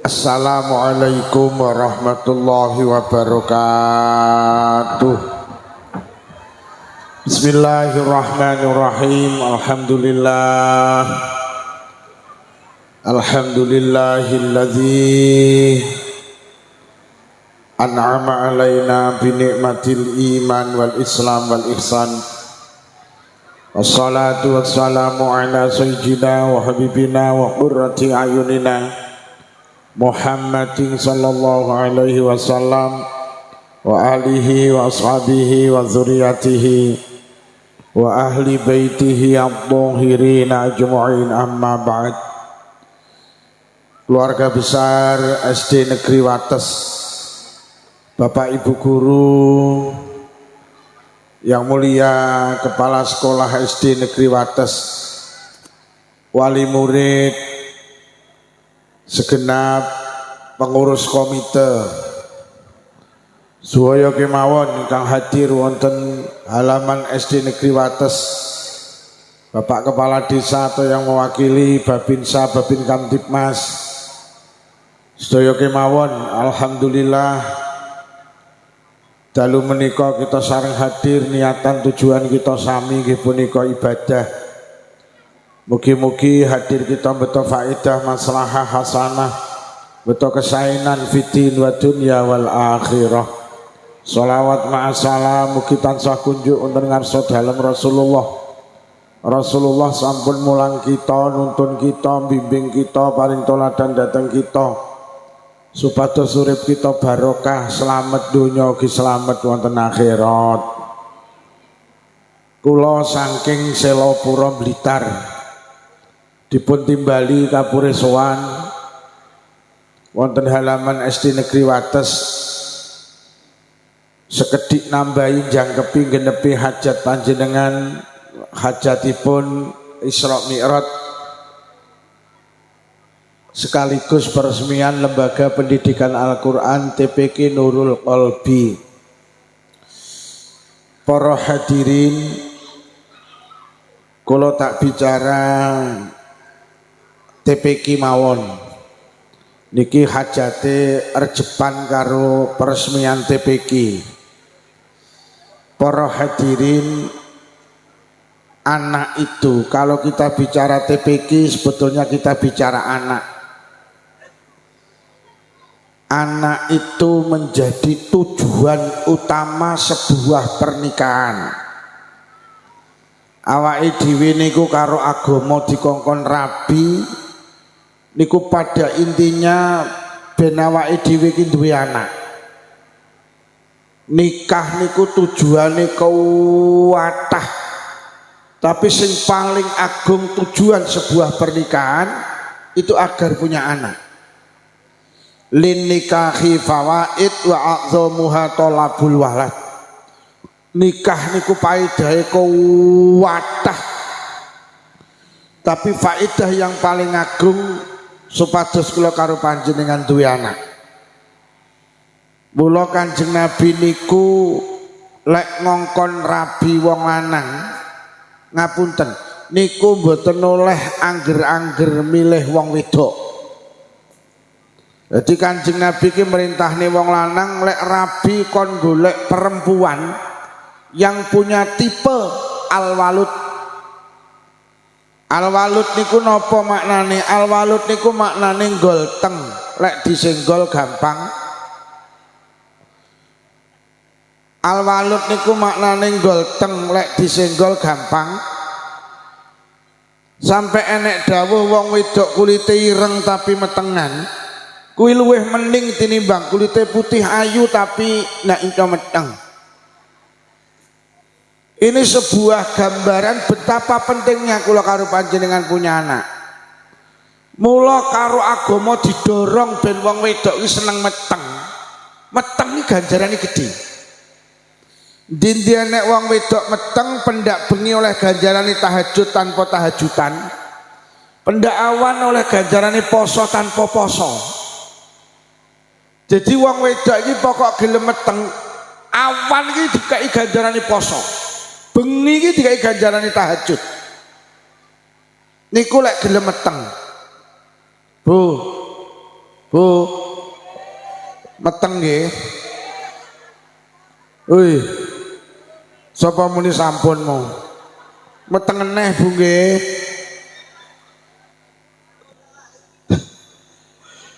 Assalamualaikum warahmatullahi wabarakatuh. Bismillahirrahmanirrahim. Alhamdulillahilladzi an'ama alaina bi ni'matil iman wal islam wal ihsan. Wassalatu wassalamu ala sayyidina wa habibina wa qurrati ayunina Muhammadin sallallahu alaihi wasallam wa alihi wa ashabihi wa dzurriyyatihi wa ahli baitihi at-tahirin ajma'in, amma ba'd. Keluarga besar SD Negeri Wates, Bapak Ibu guru yang mulia, Kepala Sekolah SD Negeri Wates, wali murid, segenap pengurus komite sedaya kemawon ingkang hadir wonten halaman SD Negeri Wates, Bapak Kepala Desa atau yang mewakili Babinsa, Babin Kamtibmas, sedaya kemawon, alhamdulillah dalu menika kita sareng hadir niatan tujuan kita sami nggih punika ibadah. Mugi-mugi hadir kita beto faedah maslahah hasanah, beto kesainan fitin wa dunya wal akhirah. Sholawat ma'asalam mugi tansah kunjuk wonten ngarsa dalem Rasulullah sampun mulang kita, nuntun kita, bimbing kita, paring toladan dateng kita, supados urip kita barokah, selamat dunya ugi selamat wonten akhirat. Kula saking Selopuro Blitar dipun timbali kapure sowan wonten halaman SD Negeri Wates sekedhik nambahi jangkepi genepi hajat panjenengan, hajatipun Isra Mi'raj sekaligus peresmian Lembaga Pendidikan Al-Quran TPQ Nurul Qalbi. Para hadirin, kalau tak bicara TPQ mawon niki hajate rejepan karo peresmian TPQ. Para hadirin, anak itu kalau kita bicara TPQ sebetulnya kita bicara anak. Anak itu menjadi tujuan utama sebuah pernikahan. Awake dhewe niku karo agama dikongkon rabi niku pada intinya ben awake dhewe iki duwe anak. Nikah niku tujuane kuwatah, tapi sing paling agung tujuan sebuah pernikahan itu agar punya anak. Lin nikahi fawaid wa a'dhamuha talabul walad. Nikah niku faedahe kuwatah, tapi faedah yang paling agung supados kula karo panjenengan duwe anak. Mula Kanjeng Nabi niku lek ngongkon rabi wong lanang, ngapunten, niku mboten oleh angger-angger milih wong wedok. Jadi Kanjeng Nabi ki merintahne wong lanang lek rabi kon golek perempuan yang punya tipe al-walud. Al-walud niku napa maknane? Al-walud niku maknane golteng, lek disenggol gampang. Al-walud niku maknane golteng, lek disenggol gampang. Sampai enek dawuh wong wedok kulite ireng tapi metengan, kuwi luwih mending tinimbang kulite putih ayu tapi nek enco meteng. Ini sebuah gambaran betapa pentingnya kula karo panjenengan punya anak. Mula karo agama didorong ben wong wedok iki seneng meteng. Meteng iki ganjarane gedhe. Dindi nek wong wedok meteng pendak bengi oleh ganjarane tahajud tanpa tahajudan. Pendak awan oleh ganjarane poso tanpa poso. Jadi wong wedok iki pokok gelem meteng, awan iki dikai ganjarane poso. Bengi iki dikai ganjarane tahajud. Niku lek gelem meteng. Bu, Bu, meteng nggih. Wih, sapa muni sampun mau? Meteng eneh Bu nggih.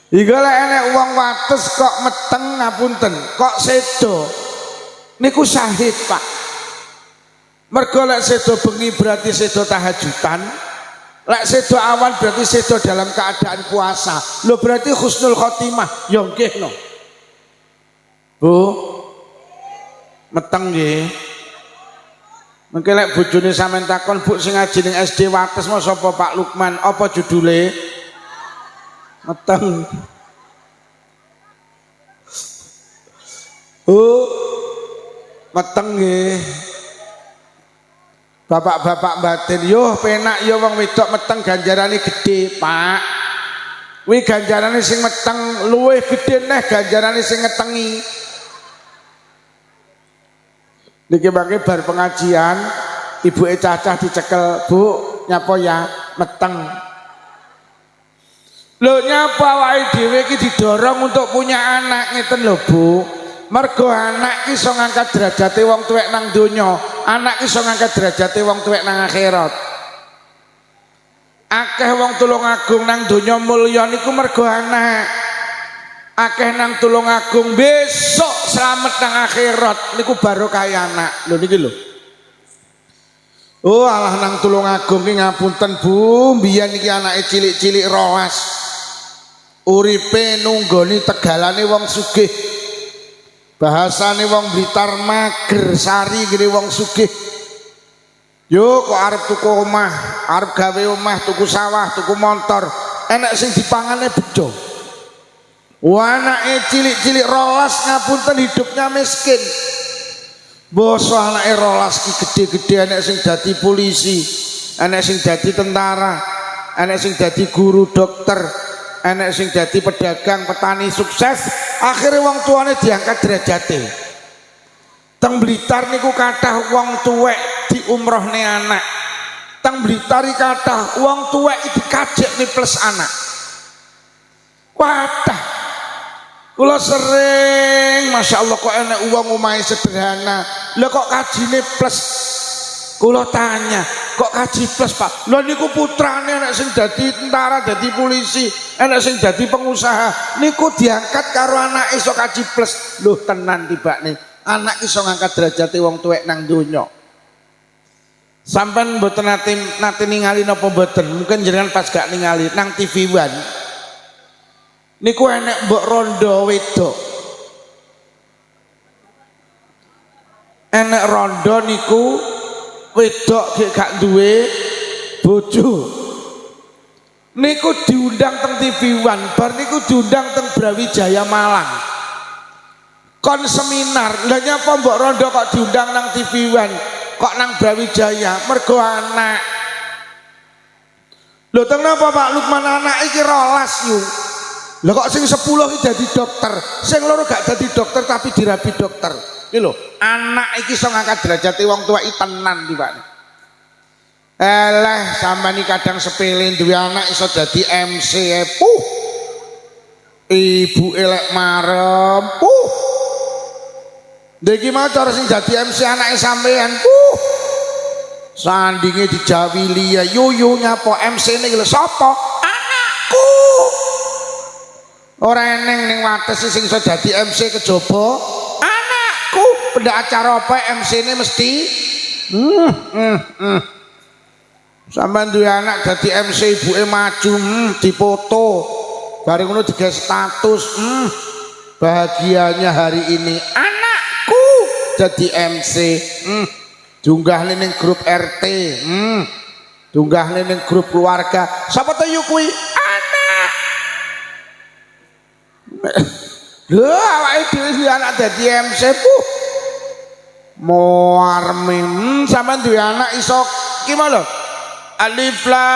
Iku lek enek wong wates kok meteng ngapunten, kok sedo. Niku syahid, Pak. Mergo lek sedo bengi berarti sedo tahajudan. Lek sedo awan berarti sedo dalam keadaan puasa. Lho berarti husnul khotimah. Ya nggih no. Bu, meteng nggih. Mengke lek bojone sampean takon, Bu sing ngaji ning SD wates mau sapa Pak Lukman? Apa judule? Meteng. Meteng nggih. Bapak-bapak batin, yo penak yo wong wedok meteng ganjarane gede, Pak. Wi ganjarane sing meteng luwih gede neh ganjarane sing ngetengi. Niki mangke bar pengajian, ibuke cacah dicekel, Bu, nyapa ya meteng. Lho nyapa awake dhewe iki didorong untuk punya anak ngeten lho, Bu. Mergo anak ki iso ngangkat derajate wong tuwek nang donya, anak ki iso ngangkat derajate wong tuwek nang akhirat. Akeh wong tulung agung nang donya mulya niku mergo anak. Akeh nang tulung agung besok slamet nang akhirat niku barokah anak. Lho niki lho. Oh alah nang tulung agung ki ngapunten Bu, mbiyen iki anake cilik-cilik rolas. Uripe nunggoni tegalane wong sugih. Bahasane wong Blitar mager sari gini wong sugih. Yo kok arep tuku omah, arep gawe omah, tuku sawah, tuku motor, enek sing dipangane bejo. Anake cilik-cilik rolas ngapunten hidupnya miskin. Boso anake rolas ki gede-gede, enek sing dadi polisi, enek sing dadi tentara, enek sing dadi guru dokter, enek sing dadi pedagang, petani sukses. Akhirnya wong tuane diangkat derajate. Teng Blitar niku kathah wong tuwek diumrohne anak. Teng Blitar iki kathah wong tuwek dikajekne plus anak. Kathah. Kula sering Masya Allah kok enek wong omahe sederhana. Lah kok kajine plus. Kula tanya, kok kaji plus Pak? Lho niku putrane enek sing dadi tentara, dadi polisi, enek sing dadi pengusaha. Niku diangkat karo anak iso kaji plus. Lho tenan tibane. Anak iso ngangkat derajate wong tuwek nang donya. Sampeyan mboten nate ningali napa mboten? Mungkin jenengan pas gak ningali nang TV One. Niku enek mbok rondo wedok. Enek rondo niku wedok gak duwe bojo. Niku diundang teng TV One, bar niku diundang teng Brawijaya Malang. Kon seminar, lha nyapa mbok rondo kok diundang nang TV One, kok nang Brawijaya? Mergo anak. Lho teng napa Pak Lukman anak iki rolas yu. Lha kok sing 10 iki dadi dokter, sing loro gak dadi dokter tapi dirabi dokter. Iki lho, anak iki iso ngangkat derajate wong tuwa iki tenan iki Pak. Eleh sampean iki kadang sepele duwe anak iso dadi MC ibu elek marem Niki mau cara sing dadi MC anake sampean sandinge dijawili ya yuyu nyapa MC-ne lho sapa? Anakku. Ora eneng ning wates sing iso dadi MC kejaba anakku. Pendak acara apa MC-ne mesti sampean duwe anak dadi MC ibuke maju dipoto bareng ngono digawe status bahagianya hari ini anakku jadi MC diunggahne ning grup RT diunggahne ning grup keluarga sapa to yu kuwi anak lho awake dhewe anak dadi MC moarme sampean duwe anak iso ki lho Alif Lam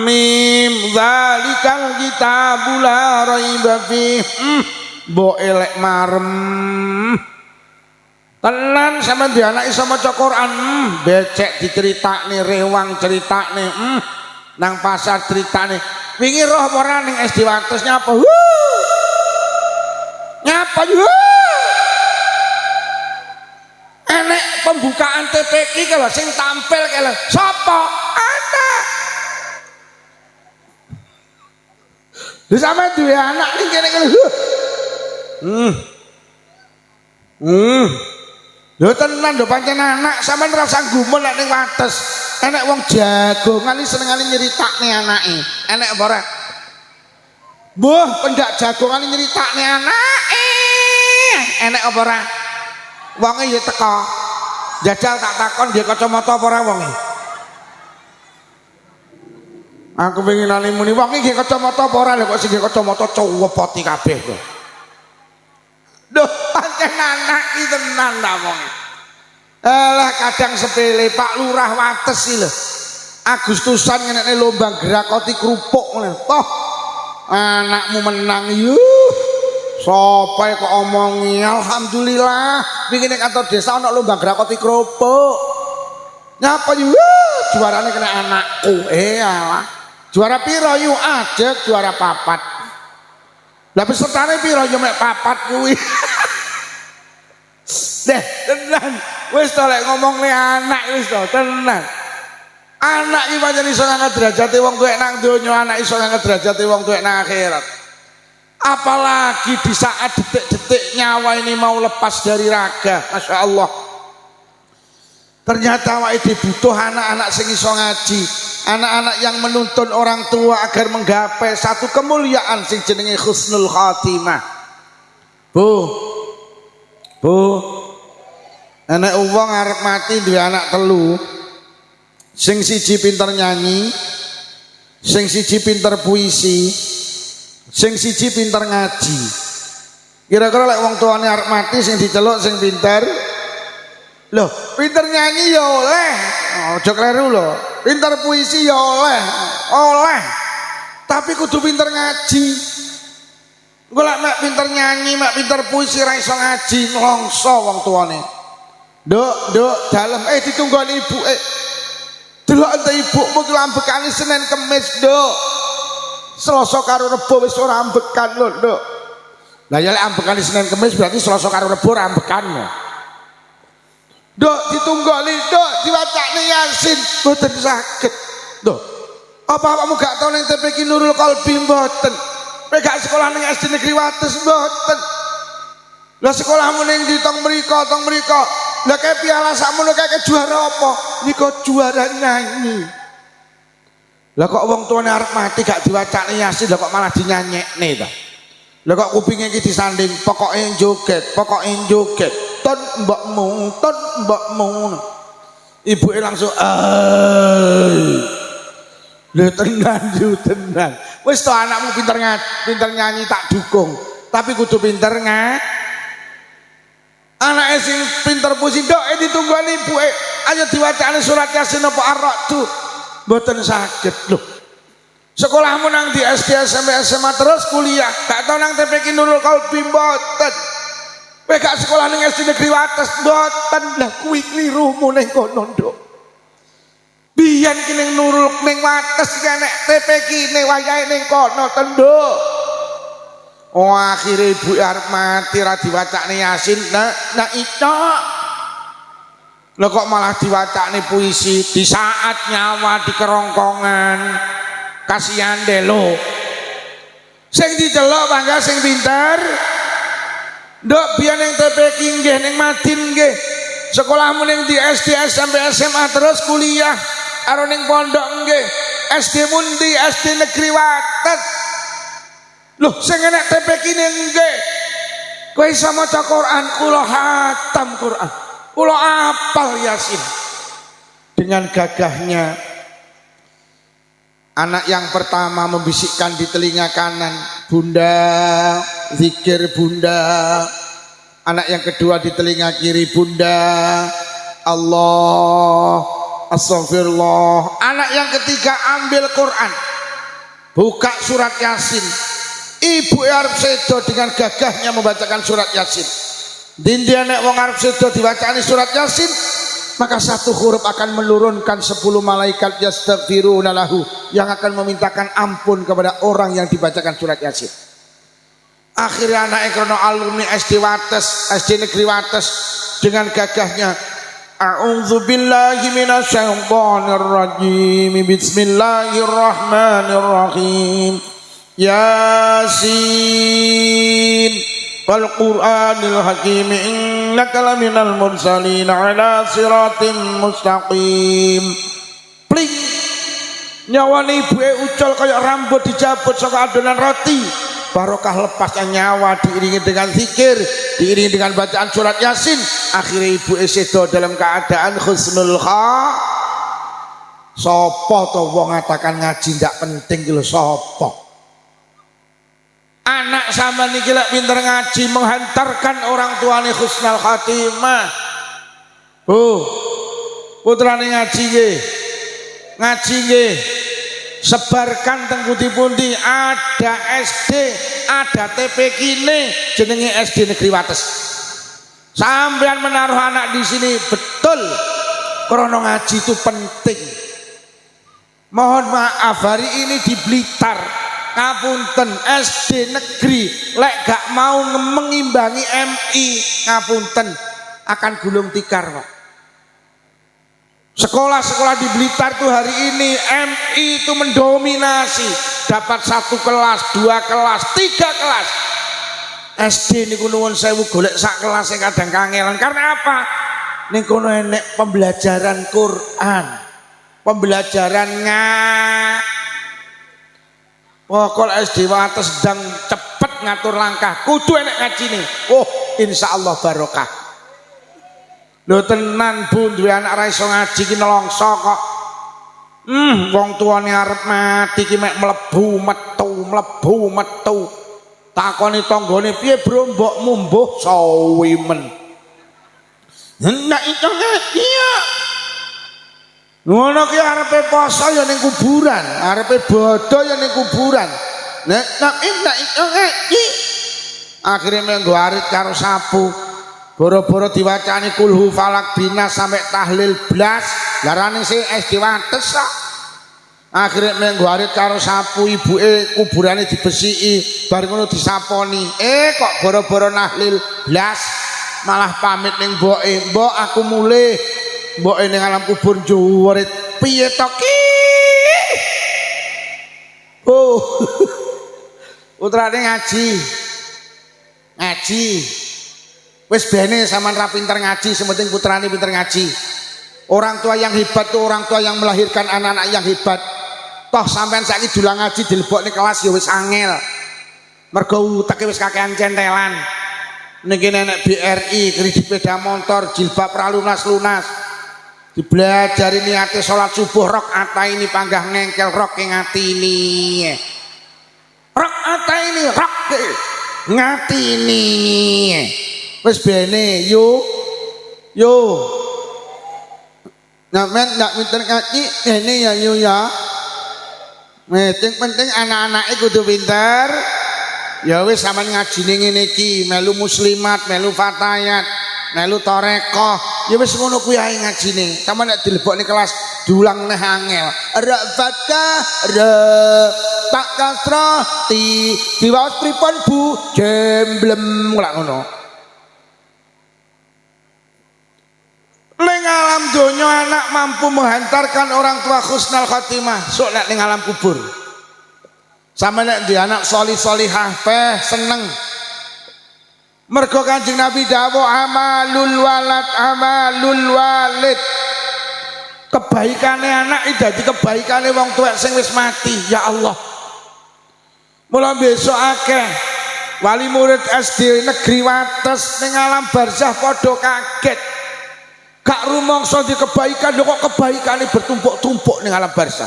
Mim zalikal kitabul la raiba fih mbok elek marem tenan sampean duwe anak iso maca Quran becek diceritakne rewang critakne nang pasar ceritane wingi roh ora ning SD Wates nyapa nyapa enek pembukaan TPQ kalau sing tampil kalau sapa anak lha sampe duwe anak ning kene kalau lho tenan lho pancen anak sampean rasa gumun nek ning Wates enek wong jagongan iki senengane nyeritakne anake enek apa ora mbuh pendak jagongan nyeritakne anake enek apa ora wonge ya teko jajal tak takon dia kacamata apa ora wonge aku pengen nali muni wonge nggih kacamata apa ora lho kok sing nggih kacamata cowepoti kabeh kok duh pancen anak iki tenan ta wonge alah kadang sepele Pak Lurah Wates iki lho Agustusan ngenekne lomba gerakoti kerupuk ngene toh anakmu menang yuh sapa kok omongi alhamdulillah wingi ning kantor desa ana lomba gerakoti kerupuk nyapa yu juarane kena anakku alah juara piro yu aja juara 4 lah pesertane piro yo mek 4 kuwi deh tenan wis to lek ngomongne anak wis to tenan anak iki pancen iso ngangkat derajate wong tuwek nang donya anak iso ngangkat derajate wong tuwek nang akhirat apalagi di saat detik-detik nyawa ini mau lepas dari raga Masya Allah ternyata awake dibutuh anak-anak sing iso ngaji anak-anak yang menuntun orang tua agar menggapai satu kemuliaan sing jenenge husnul khatimah bu enek wong arep mati duwe anak telu sing siji pinter nyanyi sing siji pinter puisi sing siji pinter ngaji kira-kira lek wong tuane arep mati sing diceluk sing pinter loh pinter nyanyi ya oleh aja kleru lho pinter puisi ya oleh tapi kudu pinter ngaji engko lek mek pinter nyanyi mek pinter puisi ra iso ngaji nlongso wong tuane nduk dalem ditunggoni ibuke delok ente ibumu ki ambekane Senin Kemis nduk Selasa karo Rebo wis ora ambekan lho nduk lah ya lek ambekane Senin Kemis berarti Selasa karo Rebo ora ambekan nduk ditunggoni nduk diwacane Yasin mboten saged nduk apa awakmu gak tau ning TPQ Nurul Qalbi mboten gak sekolah ning SD Negeri Wates mboten lah sekolahmu ning di tong mriko lah kayak piala sakmono kayak juara apa niku juara nyanyi lah kok wong tuane arep mati gak diwacane Yasin lah kok malah dinyanyekne ta lah kok kupinge iki disanding pokoke joget ton mbokmu ibuke langsung lho tenan wis to anakmu pinter nyanyi tak dukung tapi kudu pinter anake sing pinter puisi ndok ditungguan ibuke ayo diwacane surat Yasin apa Ar-Ra'd mboten saged lho sekolahmu nang di SD SMP SMA terus kuliah gak tau nang TPQ Nurul Qalbi mboten kowe gak sekolah ning SD Negeri Wates mboten lah kuwi klirumu ning kono nduk biyen ki ning Nurul ning Wates ki nek TPQ ne wayahe ning kono tenduk oh akhirnya ibu arep mati ra diwacane Yasin nak itu lo kok malah diwacane puisi di saat nyawa di kerongkongan kasihan deh lo sing didelok bangga sing pinter nduk biyen ning TPQ nggih ning Madin nggih sekolahmu ning di SD SMP SMA terus kuliah karo ning pondok nggih SD Mundi SD Negeri Wates loh sing enek TPQ nggih kowe iso maca Quran kula hatam Quran kula apal Yasin dengan gagahnya anak yang pertama membisikkan di telinga kanan bunda zikir bunda anak yang kedua di telinga kiri bunda Allah astagfirullah anak yang ketiga ambil Quran buka surat Yasin ibu arep sedo dengan gagahnya membacakan surat Yasin dindi nek wong arep sedo diwacani surat Yasin maka satu huruf akan menurunkan 10 malaikat yastaghfiruna lahu yang akan memintakan ampun kepada orang yang dibacakan surat Yasin. Akhirnya anak krono alumni SD Wates, SD Negeri Wates dengan gagahnya a'udzubillahi minasyaitonir rajim. Bismillahirrahmanirrahim. Yasin wal Qur'anil Hakim innaka laminal mursalin ala siratim mustaqim. Pling, nyawane ibuke ucul kaya rambut dicabut saka adonan roti. Barokah lepasnya nyawa diiringi dengan zikir, diiringi dengan bacaan surat Yasin. Akhirnya ibuke sedo dalam keadaan husnul kha. Sapa to wong ngatakan ngaji ndak penting ki lho sapa? Anak sama niki lek pinter ngaji menghantarkan orang tuane husnul khatimah. Putrane ngaji nggih. Ngaji nggih. Sebarkan teng pundi-pundi, ada SD, ada TP kini jenenge SD Negeri Wates. Sampean menaruh anak di sini betul. Krono ngaji itu penting. Mohon maaf hari ini di Blitar, ngapunten SD negeri lek gak mau mengimbangi MI, ngapunten akan gulung tikar, Pak. Sekolah-sekolah di Blitar tuh hari ini MI itu mendominasi, dapat 1 kelas, 2 kelas, 3 kelas. SD niku nuwun sewu golek sak kelas yang kadang kangelan. Karena apa? Ning kono enek pembelajaran Quran, pembelajaran pokok SD Wates sedang cepet ngatur langkah, kudu enek ngajine. Oh, insyaallah barokah. Lho tenan Bu, duwe anak ra iso ngaji ki nelongso kok. Wong tuane arep mati ki mek mlebu metu. Takoni tanggane, "Piye, Bro, mbokmu mbuh sawimen?" Ndak iso iya. Ngono ki arepe poso ya ning kuburan, arepe bodho ya ning kuburan. Nek ndak iso iki. Akhire menggo arit karo sapu. Boro-boro diwacani kulhu falak binas sampai tahlil blas, larane sing SD Wates kok. Akhire menggo arit karo sapu, ibuke kuburane dibesiki, bar ngono disaponi. Kok boro-boro nahlil blas malah pamit ning mboke, "Mbok aku mulih." Mboke ning alam kubur jurit, "Piye to ki?" Oh. Putrane ngaji. Wis bene sampean ra pinter ngaji, sementing putrane pinter ngaji. Orang tua yang hebat tuh orang tua yang melahirkan anak-anak yang hebat. Toh sampean saiki dulang ngaji dilebokne kelas ya wis angel. Mergo uteke wis kakean centelan. Niki nenek BRI, kredit sepeda motor, jilbab ra lunas-lunas. Dibelajari niate salat subuh rakaat ini panggah ngengkel rok ing atini. Rakaat ini rok ngatini. Wis bene yo. Namen ndak pinter ngaji ngene ya yo ya. Penting anak-anake kudu pinter. Ya wis sampean ngajine ngene iki, melu muslimat, melu fatayat, melu tarekah. Ya wis ngono kuwi ae ngajine. Sampeyan nek dilebokne kelas diulang neh angel. Ra fatkah ra tak kasrah diwaos pripun Bu? Jemblem lak ngono. Ning alam donya anak mampu menghantarkan orang tua husnul khotimah, sok nek ning alam kubur. Sama nek di anak solih-solihah peh seneng. Mergo Kanjeng Nabi dawuh amalul walid. Kebaikane anak iki dadi kebaikane wong tuwek sing wis mati. Ya Allah. Mula besok akeh wali murid SD Negeri Wates ning alam barzah padha kaget. Gak rumangsa di kebaikan kok kebaikane bertumpuk-tumpuk ning alam barzah.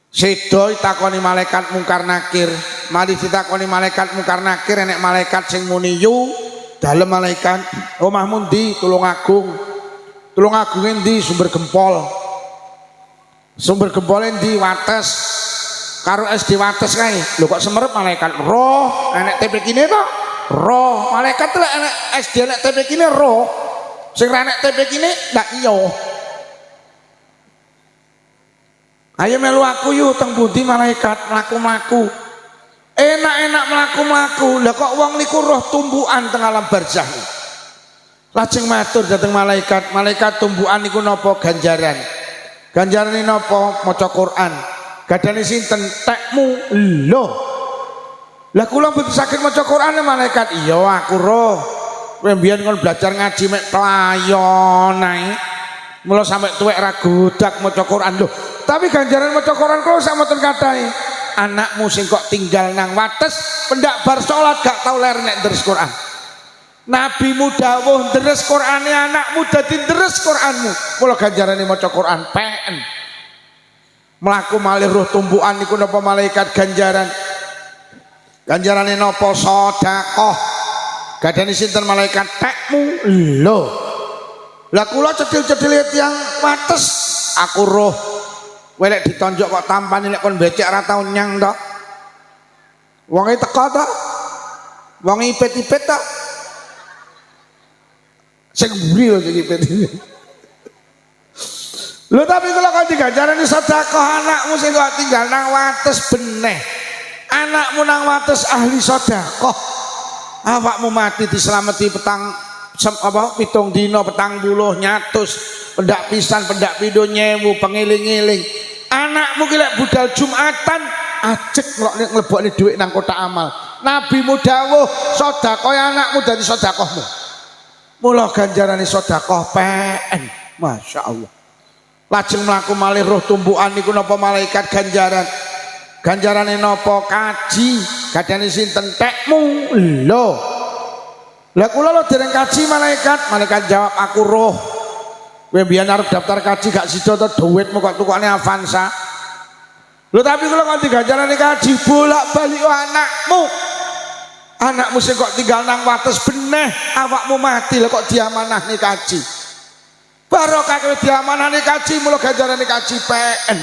Sedo takoni malaikat mungkar nakir, mari ditakoni malaikat mungkar nakir, enek malaikat sing muni yu dalem malaikat omahmu ndi Tulung Agung endi Sumber Gempol endi Wates karo SD Wates kae lho kok semerep malaikat roh enek TP kene to roh malaikat lek enek SD enek TP kene roh sing ra enek TP kene ndak iya. Ayo melu aku yuk teng pundi malaikat mlaku-mlaku. Enak-enak mlaku-mlaku. Lah kok wong niku roh tumbukan teng alam barzah. Lajeng matur dhateng malaikat, malaikat tumbukan niku napa ganjaran? Ganjarane napa? Maca Quran. Gadane sinten? Tekmu. Lho. Lah kula mboten saged maca Quran malaikat. Iya aku roh. Kowe mbiyen kon belajar ngaji mek playon ae. Mula sampe tuwek ra godak maca Quran lho. Tapi ganjaran maca Quran kula sak mboten kathah. Anakmu sing kok tinggal nang wates pendak bar salat gak tau ler nek deres Quran. Nabi dawuh deres Qurane anakmu dadi deres Quranmu. Mula ganjarane maca Quran PN. Mlaku malih roh tumbukan niku napa malaikat ganjaran. Ganjarane napa? Sedekah. Gadane sinten malaikat? Tekmu. Lho. Lah kula cedhil-cedhil tiyang wates aku roh. Kowe lek ditonjok kok tampane lek kon becek ora tau nyang to. Wonge teko to. Wonge ipet-ipet to. Sing mburi lho sing ipet. Lho tapi kula kok diganjarani sedekah anakmu sing kok tinggal nang wates beneh. Anakmu nang wates ahli sedekah. Awakmu mati dislameti petang apa 7 dina 40 nyatus pendak pisan pendak pindho nyewu pengiling-iling. Anakmu ki lek budal Jumatan ajek nglokne nglebokne dhuwit nang kotak amal. Nabi dawuh sedekah anakmu dadi sedekahmu. Mula ganjarane sedekah PN. Masyaallah. Lajeng mlaku malih roh tumbukan niku napa malaikat ganjaran. Ganjarane napa? Kaji. Gadane sinten? Tekmu. Lho. Lah kula lho dereng kaji malaikat jawab aku roh. Kowe mbiyen arep daftar kaji gak sida to dhuwitmu kok tukane Avanza. Lho tapi kula kok diganjarane kaji bolak-balik anakmu. Anakmu sing kok tinggal nang wates beneh awakmu mati lho kok diamanahne kaji. Barokah kowe diamanahne kaji mula ganjarane kaji PN.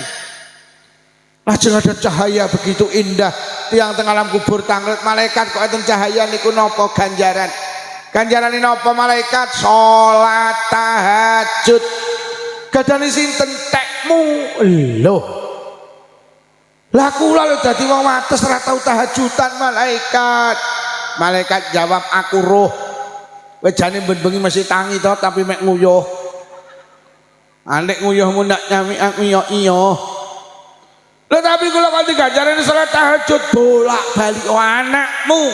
Lajeng ada cahaya begitu indah tiang teng alam kubur tanglet malaikat kok enten cahaya niku napa ganjaran? Ganjarane napa malaikat? Salat tahajud. Gadane sinten? Tekmu. Lho. Lah kula lho dadi wong wates ora tau tahajudan malaikat. Malaikat jawab aku roh. Kowe jane ben-bengi mesti tangi to tapi mek nguyuh. Anek nguyuhmu ndak nyami aku iya. Lah tapi kula kok diganjarane salat tahajud bolak-balik anakmu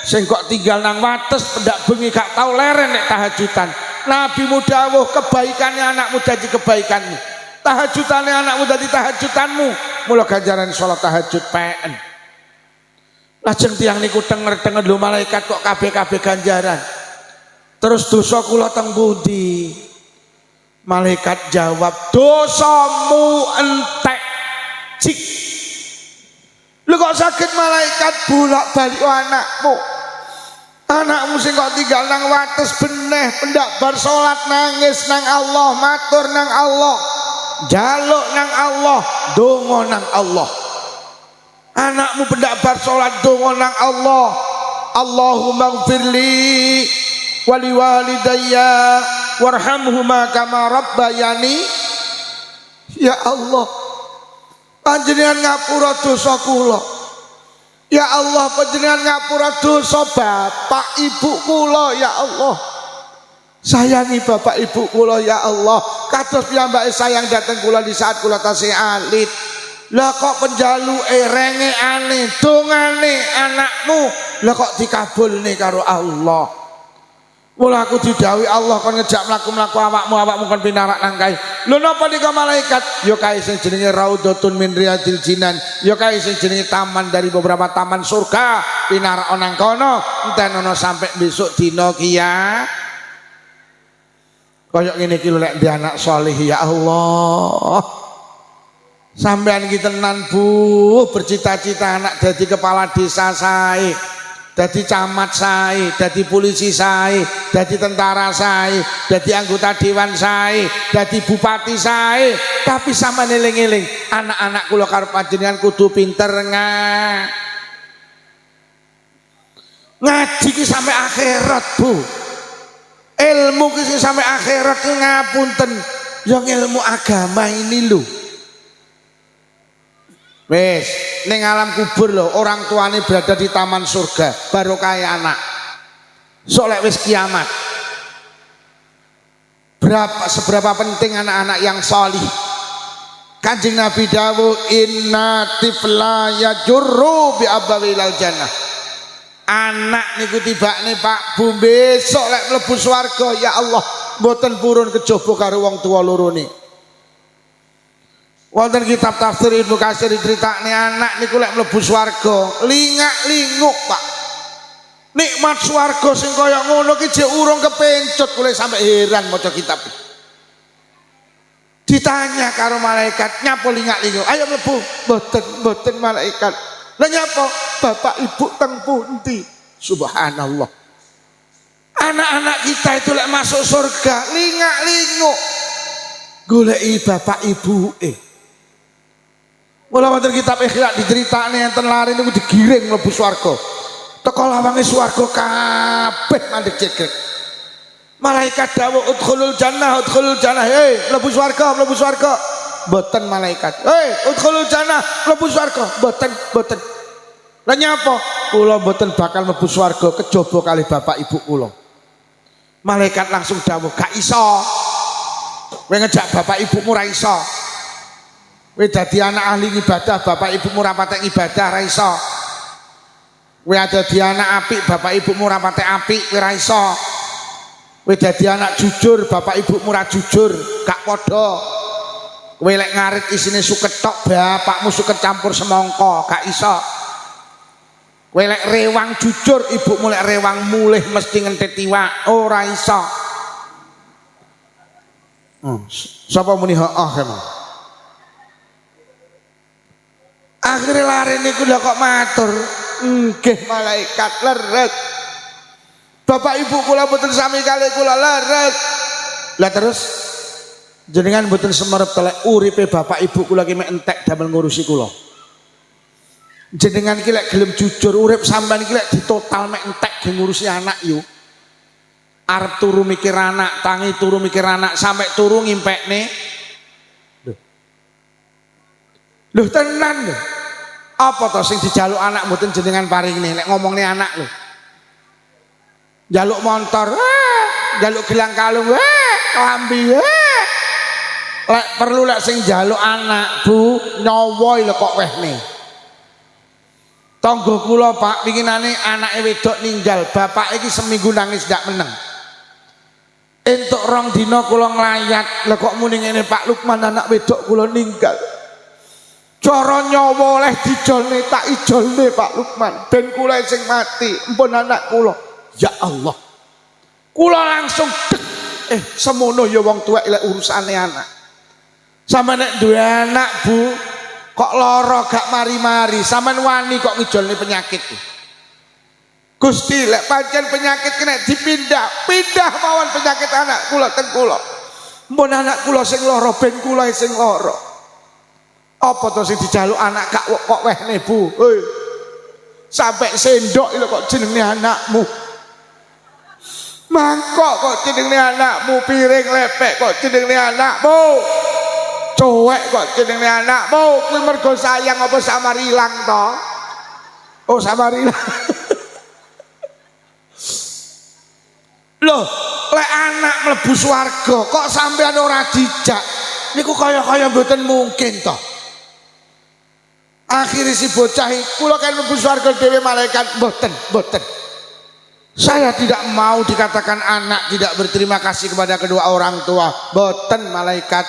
sing kok tinggal nang wates pendak bengi gak tau leren nek tahajudan. Nabi dawuh kebaikane anakmu dadi kebaikanmu. Tahajudane anakmu dadi tahajudanmu. Mula ganjarane salat tahajud PN. Lajeng tiyang niku tenger-tenger lho malaikat kok kabeh-kabeh ganjaran. Terus dosa kula teng pundi? Malaikat jawab dosamu entek. Cik. Lu kok sakit malaikat bolak-balik anakmu. Anakmu sing kok tinggal nang wates beneh pendak bar salat nangis nang Allah, matur nang Allah, jaluk nang Allah, donga nang Allah. Anakmu pendak bar salat donga nang Allah. Allahumma ighfirli wa liwalidayya warhamhuma kama rabbayani. Ya Allah, panjenengan ngapura dosa kula. Ya Allah, panjenengan ngapura dosa bapak ibu kula ya Allah. Sayangi bapak ibu kula ya Allah. Kados piyambake sayang dateng kula di saat kula tasih alit. Lah kok penjaluke rengekane dongane anakmu lah kok dikabulne karo Allah. Mula aku didhawuhi Allah kon ngejak mlaku-mlaku awakmu kon pinarak nang kae. Lho napa nika malaikat? Ya kae sing jenenge Raudhatun min Riyadil Jinan, ya kae sing jenenge taman dari beberapa taman surga. Pinarak nang kono enten ana sampai besok dina kiamat. Kaya ngene iki lho lek di anak saleh ya Allah. Sampean iki tenan Bu, bercita-cita anak dadi kepala desa sae. Dadi camat sae, dadi polisi sae, dadi tentara sae, dadi anggota dewan sae, dadi bupati sae. Tapi sama eling-eling, anak-anak kula karo panjenengan kudu pinter ngaji ki sampai akhirat Bu. Ilmu ki sampai akhirat ki ngapunten. Yang ilmu agama ini lho. Wes, ning alam kubur lho, orang tuane berada di taman surga, baru kaya anak. Solek wis kiamat. Seberapa penting anak-anak yang solih. Kanjeng Nabi dawuh inna tifla yajurru bi abawilal jannah. Anak niku tibakne Pak Bu besok lek mlebu swarga ya Allah mboten purun kejaba karo wong tuwa loro niki. Wonten kitab tafsir Ibnu Katsir diceritakne anak niku lek mlebu swarga lingak-linguk Pak. Nikmat swarga sing kaya ngono ki jek urung kepencut kula sampe heran maca kitab. Ditanya karo malaikat, nyapa lingak-linguk? Ayo mlebu. Mboten malaikat. Lah nyapa? Bapak Ibu teng pundi? Subhanallah. Anak-anak kita itu lek masuk surga lingak-linguk. Goleki bapak ibuke. Mula wonten kitab Ikhya diceritakne enten lare niku digiring mlebu swarga. Teko lawange swarga kabeh mandeg jegrek. Malaikat dawuh udkhulul jannah, udkhulul jannah. Hei, mlebu swarga, mlebu swarga. Mboten malaikat. Hei, udkhulul jannah, mlebu swarga. Mboten. Lah nyapa? Kula mboten bakal mlebu swarga kejaba kali bapak ibu kula. Malaikat langsung dawuh, gak iso. Kowe ngejak bapak ibumu ra iso. Kowe dadi anak ahli ibadah, bapak ibumu ra patek ibadah ra iso. Kowe dadi anak apik, bapak ibumu ra patek apik, kowe ra iso. Kowe dadi anak jujur, bapak ibumu ra jujur, gak padha. Kowe lek ngarit isine suket tok, bapakmu suket campur semangka, gak iso. Kowe lek rewang jujur, ibumu lek rewang mulih mesti ngentit iwak, ora iso. Sapa muni heeh emang. Akhire lare niku lho kok matur, nggih malaikat leret. Bapak ibu kula mboten sami kali kula leret. Lah terus jenengan mboten semerep telek uripe bapak ibu kula ki mek entek damel ngurusi kula. Jenengan ki lek gelem jujur urip sampean ki lek ditotal mek entek ge ngurusi anak yo. Arep turu mikir anak, tangi turu mikir anak, sampai turu ngimpekne. Lho tenan lho. Apa to sing dijaluk anak mboten jenengan paringne lek ngomongne anak lho. Jaluk motor, jaluk gelang kalung, klambi. Lek perlu lek sing jaluk anak, Bu, nyawa lho kok wehne. Tangga kula Pak, winginane anake wedok ninggal, bapak iki seminggu nangis ndak meneng. Entuk 2 dina kula nglayat, lha kok muni ngene Pak Lukman anak wedok kula ninggal. Cara nyawa oleh dijolne tak ijolne Pak Lukman, ben kula sing mati, empun anak kula. Ya Allah. Kula langsung semono ya wong tuwek lek urusane anak. Sampe nek duwe anak Bu, kok lara gak mari-mari, sampean wani kok ngijolne penyakit. Gusti lek pancen penyakit kena pindah mawon penyakit anak kula ten kula. Mun anak kula sing lara ben kula sing lara. Apa to sing dijaluk anak kok wehne Bu? Hei. Sampai sendok lho kok jenenge anakmu. Mangkok kok jenenge anakmu, piring lepek kok jenenge anakmu. Cowek kok jenenge anakmu. Kuwi mergo sayang apa samarilang to? Oh samarilang. Loh, lek anak mlebu swarga kok sampean ora dijak. Niku kaya-kaya mboten mungkin toh. Akhirnya si bocah kula kan mlebu swarga dhewe malaikat mboten. Saya tidak mau dikatakan anak tidak berterima kasih kepada kedua orang tua. Mboten malaikat.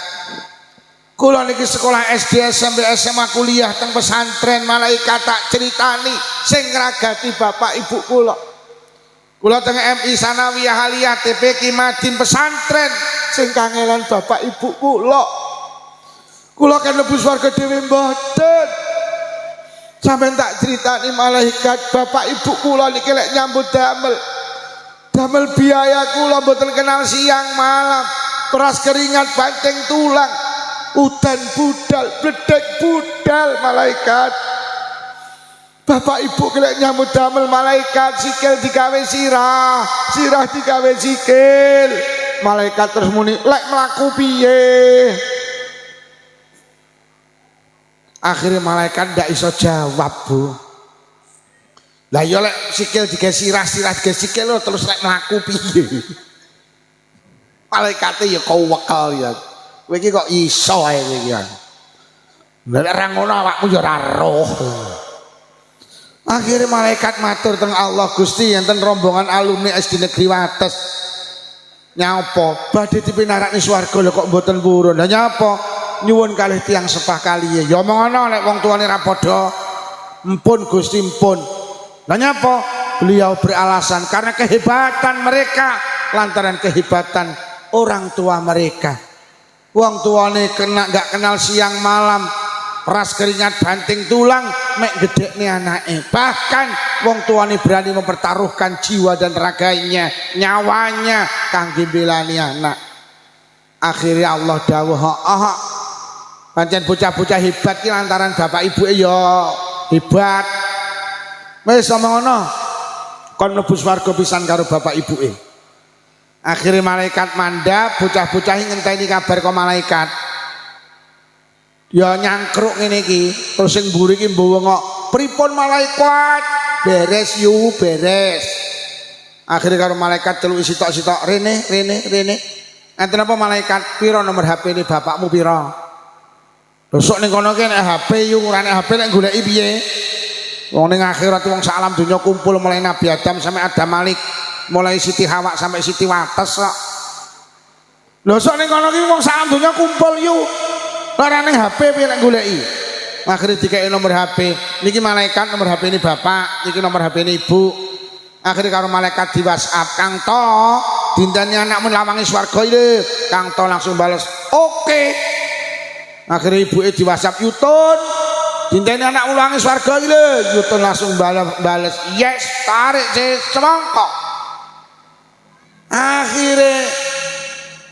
Kula niki sekolah SD, SMP, SMA, kuliah teng pesantren, malaikat tak ceritani sing ngragati bapak ibu kula. Kula teng MI Sanawiyah Aliyah TPQ Madin pesantren sing kangelan bapak ibu kula. Kula kan mlebu swarga dhewe mboten. Sampeyan tak critani malaikat bapak ibu kula niki lek nyambut damel biaya kula mboten kenal siang malam, peras keringat banteng tulang, udan budal, bledek budal malaikat. Bapak ibu kelek nyambut damel malaikat, sikil digawe sirah digawe sikil. Malaikat terus muni, lek mlaku piye? Akhirnya malaikat ndak iso jawab, Bu. Lah ya lek sikil digawe sirah-sirah digawe sikil terus lek mlaku piye? Malaikate ya kewekal ya. Kowe iki kok iso ae kowe iki. Nek ora ngono awakmu ya ora roh. Akhirnya malaikat matur teng Allah, Gusti enten rombongan alumni SD Negeri Wates. Nyapa badhe dipinarakne swarga lho kok mboten purun. Lah nyapa? Nyuwun kalih tiyang sepah kaliye. Ya omong ana nek wong tuane ra padha. Mpun Gusti mpun. Lah nyapa? Beliau beralasan karena kehebatan mereka, lantaran kehebatan orang tua mereka. Wong tuane gak kenal siang malam, peras keringat banting tulang mek gedekne anake. Bahkan wong tuane berani mempertaruhkan jiwa dan raganya, nyawanya kangge belani anak. Akhirnya Allah dawuh, pancen bocah-bocah hebat ki lantaran bapak ibuke ya hebat. Wis ngono kon mlebu swarga pisan karo bapak ibuke. Akhirnya malaikat mandap, bocah-bocah ngenteni kabar kok malaikat. Ya nyangkruk ngene iki, terus sing mburi iki mbawa kok, "Pripun malaikat? Beres yu, beres." Akhirnya karo malaikat celuk sitok-sitok, "Rene, rene, rene." Enten apa malaikat? "Piro nomor HP ini bapakmu piro?" Besok ning kono ki nek HP yu, ora nek HP nek goleki piye? Wong ning akhirat wong sak alam donya kumpul mulai Nabi Adam sampai Adam Malik, mulai Siti Hawa sampai Siti Wates kok. Lho sok ning kono ki wong sak alam donya kumpul yu. Ora ning HP piye nek goleki. Akhire dikeki nomor HP. Niki malaikat nomor HP ini bapak, niki nomor HP ini ibu. Akhire karo malaikat di WhatsApp, "Kang To, dinteni anakmu lawangi swarga iki." Kang To langsung bales, "Oke." Akhire ibuke di WhatsApp, "Yutun, dinteni anakmu lawangi swarga iki lho." Yutun langsung bales, "Yes, tarik semangkok." Akhire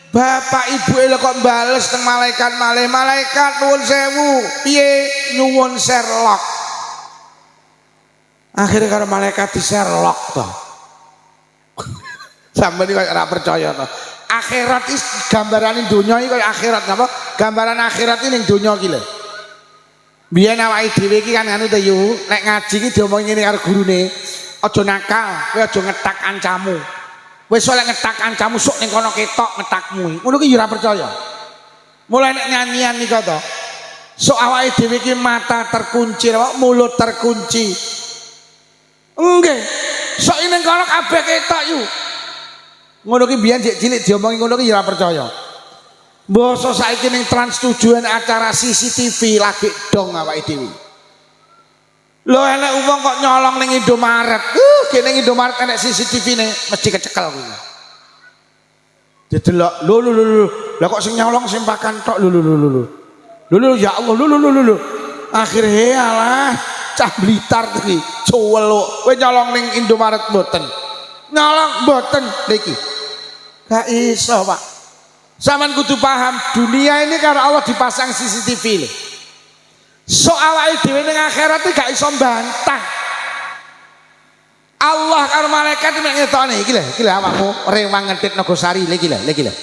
bapak ibu kok bales teng malaikat malaikat nuwun sewu piye nyuwun Sherlock. Akhirnya karo malaikat di Sherlock to. Sampe iki kaya ora percaya to. Akhirat iki gambaran donya iki kaya akhirat napa? Gambaran akhirat iki ning donya iki lho. Biyen awake dhewe iki kan anu to yu, nek ngaji iki diomongi ngene karo gurune, aja nakal, kowe aja ngetak kancamu. Wis oleh ngetak kancamu sok ning kono ketok ngetakmu. Ngono ki ya ora percaya. Mulai nek nyanyian nika to. Sok awake dhewe iki mata terkunci, mulut terkunci. Nggih. Sok ning kono kabeh ketok yu. Ngono ki biyen jek cilik diomongi ngono ki ya ora percaya. Mbasa saiki ning Trans tujuan acara CCTV lagi dong awake dhewe. Lho enek wong kok nyolong ning Indomaret. Kene ning Indomaret enek CCTV-ne mesti kecekel kuwi. Didelok, lho. Lah kok sing nyolong sing pakan tok lho. Lho ya Allah, lho. Akhire alah cah Blitar iki cuweluk. Kowe nyolong ning Indomaret mboten. Nyolong mboten niki. Gak iso, Pak. Saman kudu paham, dunia ini karena Allah dipasang CCTV lho. So awake dhewe ning akhirat iki gak iso bantah. Allah karo malaikat mek ngetokne iki lho awakmu rewang ngentit Nagosari iki lho.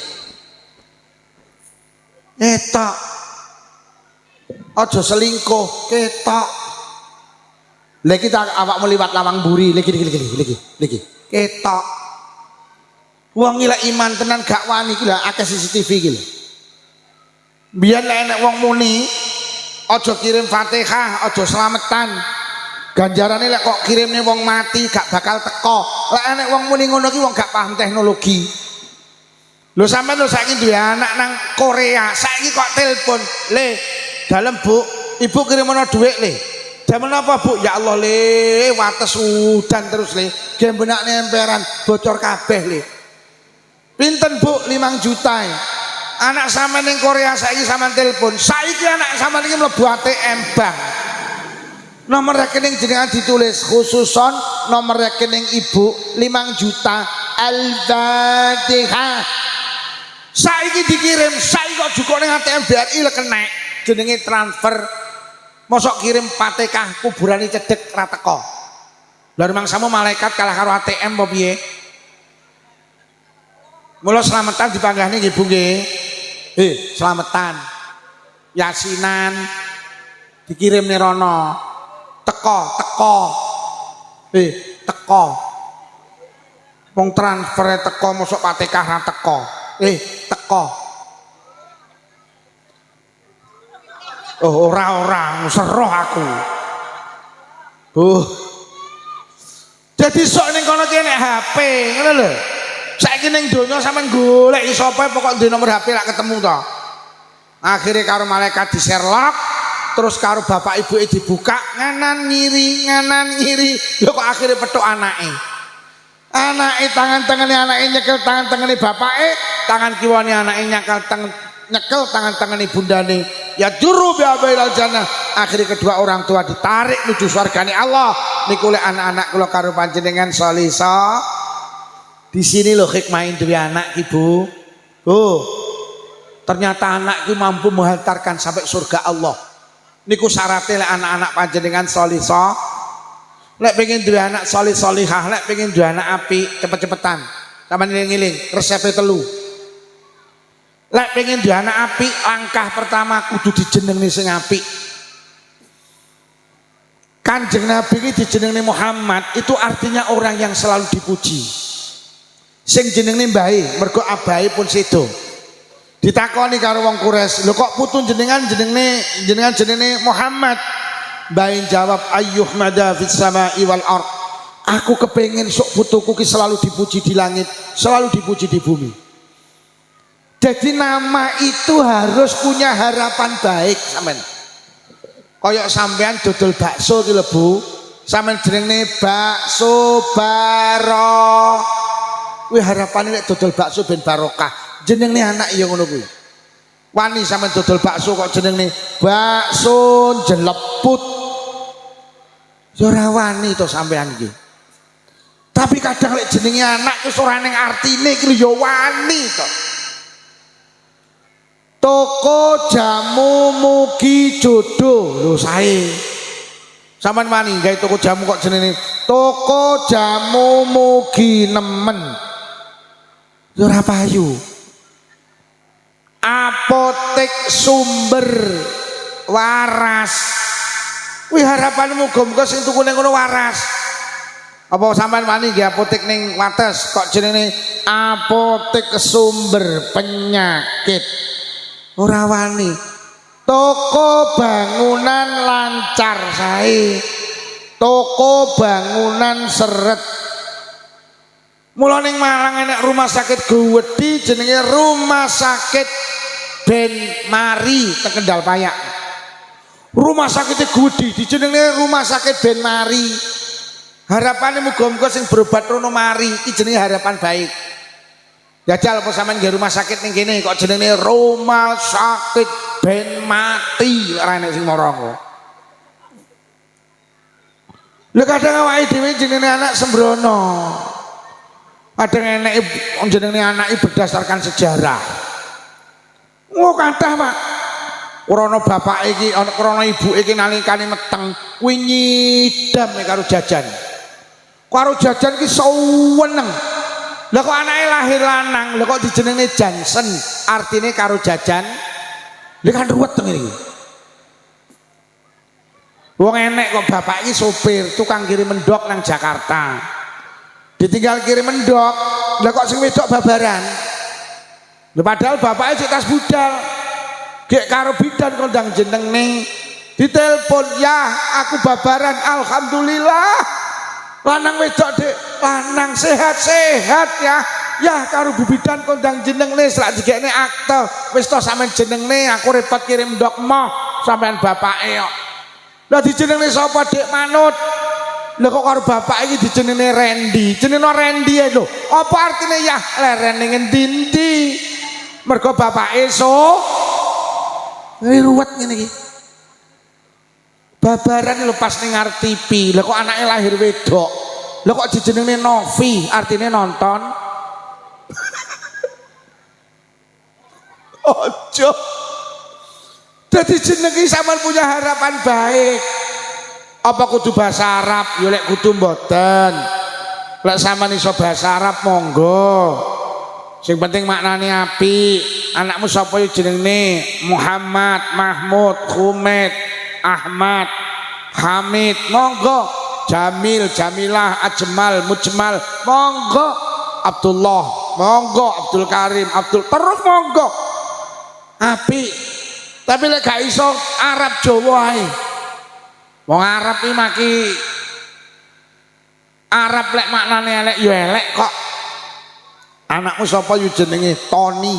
Ketok. Aja selingkuh, ketok. Lha kita awakmu liwat lawang mburi lagi. Ketok. Wong ilek iman tenan gak wani iki lho akeh CCTV iki lho. Biyen enek wong muni aja kirim Fatihah, aja slametan. Ganjarane lek kok kirimne wong mati gak bakal teko. Lek enek wong muni ngono ki wong gak paham teknologi. Lho sampean lho saiki duwe anak nang Korea, saiki kok telepon, "Le, dalem Bu, Ibu kirimno dhuwit le." Jam napa Bu? Ya Allah le, wates udan terus le. Gembenakne emperan bocor kabeh le. Pinten Bu? 5 juta. Anak sampean ning Korea saiki sampean telepon. Saiki anak sampean iki mlebu ATM bank. Nomor rekening jenengan ditulis khususon nomor rekening Ibu 5 juta Al-Fatihah. Saiki dikirim, saiki kok juga ning ATM BRI lek kenek jenenge transfer. Mosok kirim Fatihah kuburane cedek ra teko. Lah rumangsamu malaikat kalah karo ATM apa piye? Mula selamatan dipanggahne nggih Bu nggih. Selamatan. Yasinan. dikirim nih rono teko teko wong transfer teko mosok Patekah ra teko teko oh ora seroh aku jadi sok ning kono ki nek HP ngono lho saiki ning donya sampean golek sapa pokok duwe nomor HP lak ketemu to akhirnya karo malaikat di Sherlock terus karo bapak ibu dibuka nganan ngiri lho kok akhirnya petuk anake tangan-tangane anake nyekel tangan-tangane bapake tangan kiwane anake nyekel tangan-tangane bundane ya juru biabail jannah akhirnya kedua orang tua ditarik menuju surgane Allah niku lek anak-anak kula karo panjenengan solisa di sini loh hikmahin duwe anak ibu ternyata anak itu mampu menghantarkan sampai surga Allah niku syaratnya lek anak-anak panjenengan solisa lek pengen duwe anak solih solihah lek pengen duwe anak api cepet-cepetan sampeyan ngiling resepnya telu lek pengen duwe anak api langkah pertama kudu dijenengi sing apik Kanjeng Nabi ini dijenengi Muhammad itu artinya orang yang selalu dipuji sing jenenge mbahe mergo abahe pun sedo ditakoni karo wong Quraisy lho kok putu jenengan jenenge Muhammad mbahe jawab ayyuh mada fis samai wal ard aku kepengen sok putuku ki selalu dipuji di langit selalu dipuji di bumi jadi nama itu harus punya harapan baik sampean kaya sampean dodol bakso ki lho Bu sampean jenenge bakso baro kuwi harapane nek dodol bakso ben barokah jenenge anak ya ngono kuwi wani sampean dodol bakso kok jenenge bakso jeleput ya ora wani to sampean iki tapi kadang lek jenenge anak wis ora ning artine iki ya wani to toko jamu mugi jodoh lho sae sampean wani gawe toko jamu kok jenenge toko jamu mugi nemen ya ora payu apotek sumber waras kuwi harapane muga-muga sing tuku ning ngono waras apa sampean wani nggih apotek ning Wates kok jenenge apotek sumber penyakit ora wani toko bangunan lancar sae toko bangunan seret mula ning Malang enek rumah sakit gedhe jenenge rumah sakit Ben Mari teng Kendal Payak rumah sakit gedhe dijenenge rumah sakit Ben Mari harapane muga-muga sing berobat rono mari iki jenenge harapan baik jajal apa sampean nggih rumah sakit ning kene kok jenenge rumah sakit Ben Mati ora enek sing mara kok lha kadang awake dhewe jenenge anak sembrono kadang enek jenenge anak berdasarkan sejarah kathah Pak krana bapak iki ana krana ibu iki nalikane meteng kuwi nyidam karo jajan ki suweneng lha kok anake lahir lanang lha kok dijenenge Jansen artine karo jajan lha kan ruwet teng iki wong enek kok bapak iki sopir tukang kirim mendok nang Jakarta ditinggal kirim mendok lha kok sing wedok babaran lha padahal bapaknya cek tas budal gek karo bidan kondang jeneng ning ditelepon ya aku babaran alhamdulillah lanang wedok dek lanang sehat-sehat ya karo bu bidan kondang jeneng ning selak digekne akte wis to sampean jeneng ning aku repot kirim ndok moh sampean bapake kok lha dijenengne sapa dek manut lha kok karo bapak iki dijenengne Randy jenenge Randy ae lho apa artine ya leren ning endi-endi mergo bapake ruwet ngene iki babaran lepas ning TV lha kok anake lahir wedok lha kok dijenengne Novi artine nonton ojo dadi jeneng iki sampean punya harapan baik apa kudu bahasa Arab ya lek kudu mboten lek sampean iso bahasa Arab monggo sing penting maknane apik anakmu sapa yo jenenge Muhammad Mahmud Humed Ahmad, Hamid, monggo. Jamil, Jamilah, Ajmal, Mujmal, monggo. Abdullah, monggo. Abdul Karim, Abdul, terus monggo. Api. Tapi lek gak iso Arab Jawa ae. Wong Arab iki maki Arab lek maknane elek ya elek kok. Anakmu sapa yu jenenge Tony.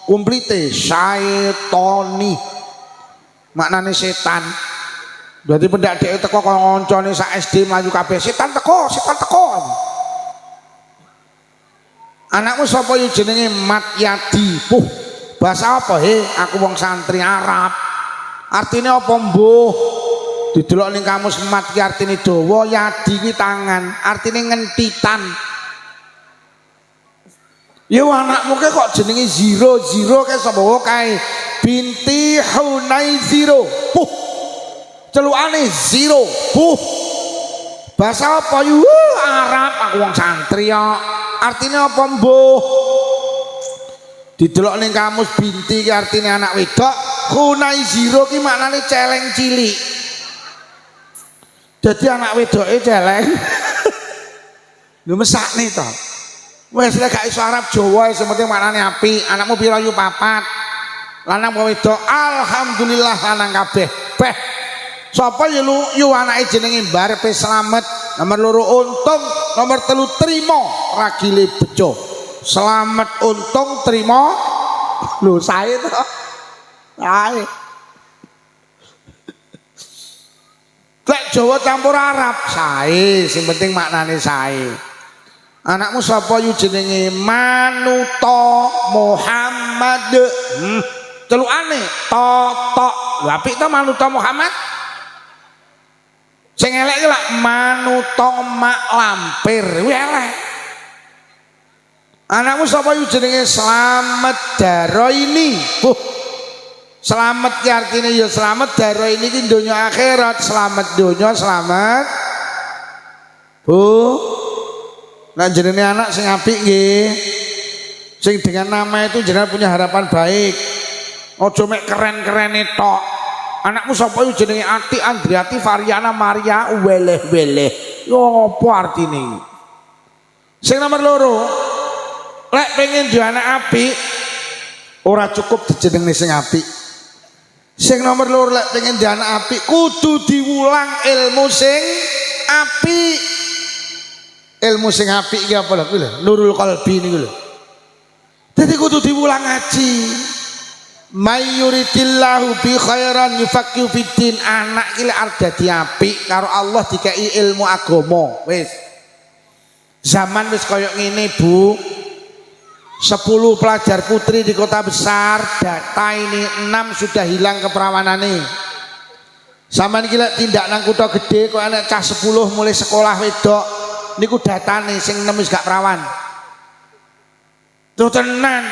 Kumplite Syaitoni. Maknane setan. Berarti pendak dhek teko kaya ngoncone sak SD mlayu kabeh setan teko, setan teko. Anakmu sapa yu jenenge Matyadi. Puh, bahasa apa he? Aku wong santri Arab. Artinya apa mbuh? Didelok ning kamus mat ki artine dawa, yadi ki tangan, artine ngentitan. Ya anakmu ke kok jenenge Ziro, Ziro ke sapa kae? Binti Hunay Ziro. Puh. Celukane Ziro. Puh. Bahasa apa yu? Arab, aku wong santri ya. Artinya apa mbuh? Didelok ning kamus binti ki artine anak wedok, Hunay Ziro ki maknane celeng cilik. Jadi anak wedoke celeng. Lho mesakne to. Wes lek gak iso Arab Jawa sing penting maknane apik. Anakmu pira yu 4. Lanang apa wedok? Alhamdulillah lanang kabeh. Beh. Sapa yu anake jenenge Mbarepe Slamet, nomor 2 Untung, nomor 3 Trimo, ragile bejo. Slamet, Untung, Trimo. Lho sae to. Sae. Lek Jawa campur Arab, sae, sing penting maknane sae. Anakmu sapa yu jenenge Manuto Muhammad. Celukane Totok. Lha apik to Manuto Muhammad? Sing elek iki lak Manuto Mak Lampir, kuwi elek. Anakmu sapa yu jenenge Slamet Daroini. Selamat ki artine ya selamat daro ini ki donya akhirat, selamat donya, selamat Bu. Nah jenenge anak sing apik nggih. Sing dengan nama itu jenengan punya harapan baik. Ojo mek keren-kerene tok. Anakmu sapa yo jenenge Ati Andriati Variana Maria weleh-weleh. Yo apa artine? Sing nomor 2, lek pengen duwe anak apik ora cukup dijenengne sing apik. Sing nomor 2 lek pengen duwe anak apik kudu diwulang ilmu sing apik. Ilmu sing apik iki apa lho kuwi lho, Nurul Qalbi niku lho. Dadi kudu diwulang ngaji. Mayyuridillahu bi khairan yufaqihu fiddin. Anak iki lek arep dadi apik karo Allah dikei ilmu agama. Wis. Zaman wis koyo ngene, Bu. 10 pelajar putri di kota besar, data ini 6 sudah hilang keperawanane. Sampeyan iki lek tindak nang kutha gedhe kok anak cah 10 mulai sekolah wedok. Niku datane sing 6 wis gak perawan. Tuh tenan.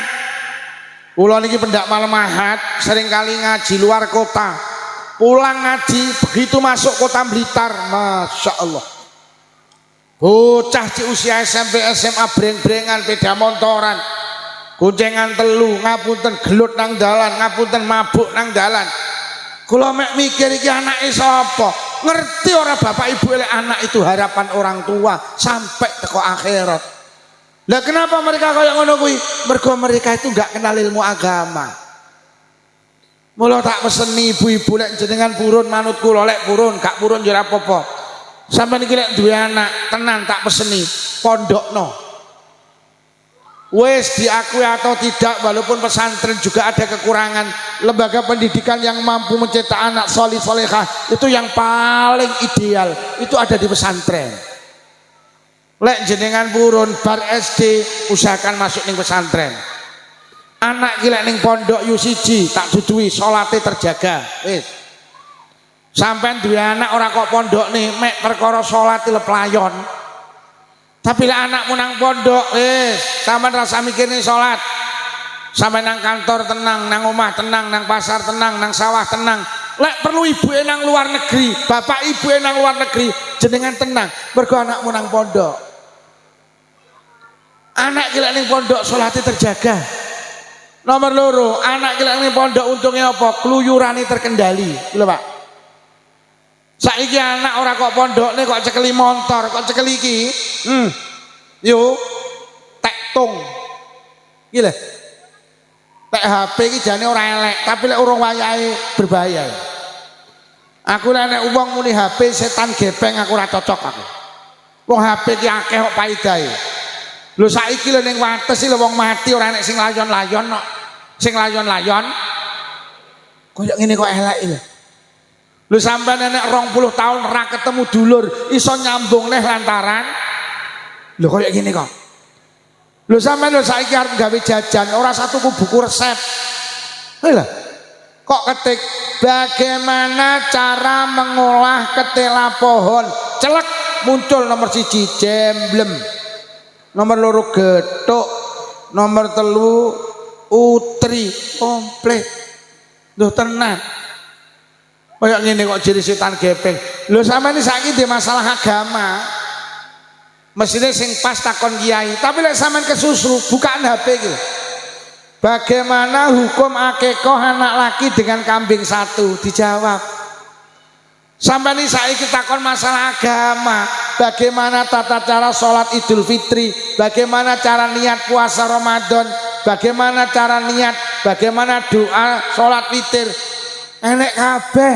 Kula niki pendak malam Ahad sering kali ngaji luar kota. Pulang ngaji begitu masuk kota Blitar, Masya Allah. Bocah ci usia SMP SMA breng-brengan beda montoran. Goncengan telu, ngapunten gelut nang dalan, ngapunten mabuk nang dalan. Kula mek mikir iki anake sapa? Ngerti ora bapak ibu elek anak itu harapan orang tua sampai teko akhirat. Lah kenapa mereka kayak ngono kuwi? Mergo mereka itu enggak kenal ilmu agama. Mula tak peseni ibu-ibu lek jenengan purun manut kula, lek purun gak purun ya ora apa-apa. Sampeyan iki lek duwe anak tenan tak peseni pondokno. Wes diakui atau tidak, walaupun pesantren juga ada kekurangan, lembaga pendidikan yang mampu mencetak anak solih solehah itu yang paling ideal itu ada di pesantren. Lek jenengan purun bar SD usahakan masuk ning pesantren. Anak gila ning pondok U1 tak dudui salate terjaga. Wis. Sampeyan duwe anak ora kok pondok nih mek perkara salat le playon. Tapi lah anakmu nang pondok, sampean rasa mikirnya sholat. Sampai nang kantor tenang, nang omah tenang, nang pasar tenang, nang sawah tenang. Lek perlu ibu nang luar negeri, bapak ibu nang luar negeri, jenengan tenang. Mergo anakmu nang pondok. Anak gila ning pondok sholatnya terjaga. Nomor 2, anak gila ning pondok untungnya apa? Keluyurane terkendali, lho Pak. Saiki anak ora kok pondokne kok cekeli motor, kok cekeli iki. Yo tektung. Iki lho. Tek HP iki jane ora elek, tapi lek urung wayahe berbahaya. Aku lek nek wong muni HP setan gepeng aku ora cocok aku. Wong HP ki akeh kok paidahe. Lho saiki lho ning wates iki lho wong mati ora enek sing layon-layon kok. Sing layon-layon koyo ngene kok elek lho. Lho sampean enek 20 tahun ora ketemu dulur, iso nyambung neh lantaran lho koyo ngene kok. Lho sampean lho saiki arep gawe jajan ora satu buku resep. Lho kok ketik bagaimana cara mengolah ketela pohon, celek muncul nomor 1 jemblem, nomor 2 gethuk, nomor 3 utri komplit. Lho tenan kayak ngene kok jadi setan gepeng. Lho sampean iki saiki di masalah agama mestinya sing pas takon kiai, tapi lek sampean kesusu bukaan HP iki. Bagaimana hukum akikoh anak laki dengan kambing 1? Dijawab. Sampai ini saiki takon masalah agama, bagaimana tata cara sholat Idul Fitri, bagaimana cara niat puasa Ramadan, bagaimana cara niat, bagaimana doa sholat witir, enek kabeh.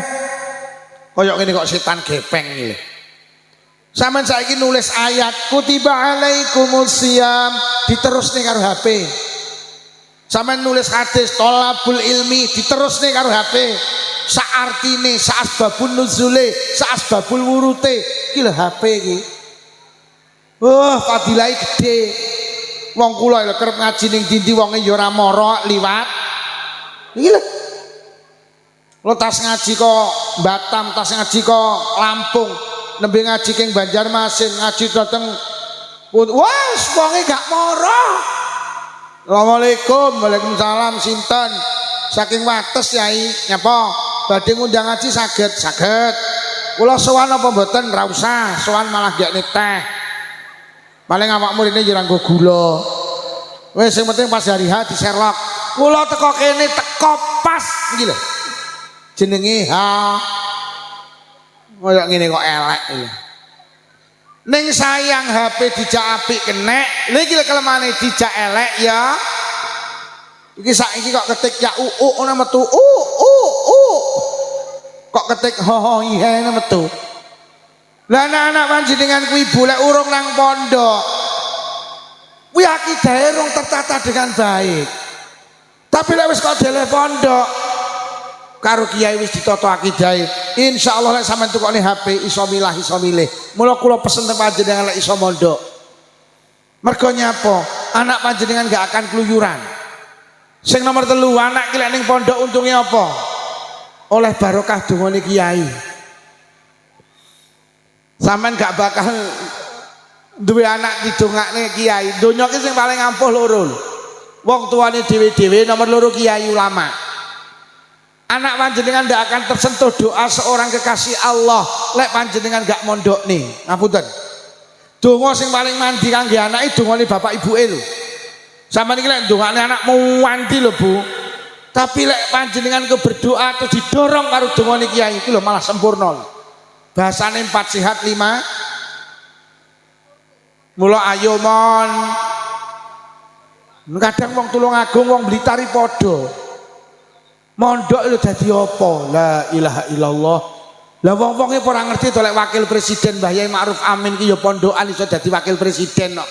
Koyok ini kok setan gepeng iki. Sampeyan saiki nulis ayat kutiba alaikumusiyam diterus nih karo HP. Sampeyan nulis hadis tolabul ilmi diterus nih karo HP. Saartine, saasbabun nuzule, saasbabul wurute, iki lho HP iki. Wah, fadilahe gede. Wong kula lho kerep ngaji ning ndi wonge ya ora mara liwat. Iki lho. Lo tas ngaji kok Batam, tas ngaji kok Lampung, nembe ngaji king Banjarmasin, ngaji dateng wes wonge gak mara. Assalamualaikum, waalaikumsalam, sinten? Saking wates yai, nyapa? Badhe ngundang ngaji saged, saged. Kula sowan apa mboten? Ra usah, sowan malah gak teh. Paling awakmu rene yo nggo gula. Wis sing penting pas hari H diserlok. Kula teko kene teko pas iki lho. Jenenge ha. Kaya ngene kok elek iki. Ning sayang HP dijak apik kenek, lha iki kelemane dijak elek ya. Iki saiki kok ketik ya ngono metu kok ketik ho ho ihe metu. Lah anak-anak panjenengan kuwi boleh urung nang pondok. Kuwi akidahe urung tertata dengan baik. Tapi lek wis kok dele pondok karo kiai wis ditata akidahe, insyaallah lek sampean tukokne HP iso milah iso milih. Mula kula pesen teng panjenengan lek iso mondok. Mergo nyapa? Anak panjenengan gak akan keluyuran. Sing nomor 3, anak ki lek ning pondok untunge apa? Oleh barokah dungane kiai. Sampeyan gak bakal duwe anak didongakne kiai. Donya ki sing paling ampuh loro. Wong tuane dhewe-dhewe, nomor 2 kiai ulama. Anak panjenengan ndak akan tersentuh doa seorang kekasih Allah lek panjenengan gak mondok nih. Ngapunten. Donga sing paling mandi kangge anake dongane bapak ibuke lho. Sampeyan iki lek ndongakne anak mandi lho, Bu. Tapi lek panjenengan ke berdoa atau didorong karo dongane kiai iki lho malah sempurna. Bahasane 4 sehat 5. Mula ayo mon. Kadang wong Tulungagung wong Blitari padha. Mondok itu dadi apa? La ilaha illallah. Lah wong-wonge ora ngerti to lek wakil presiden Mbah Yai Ma'ruf Amin ki ya pondokan iso dadi wakil presiden kok.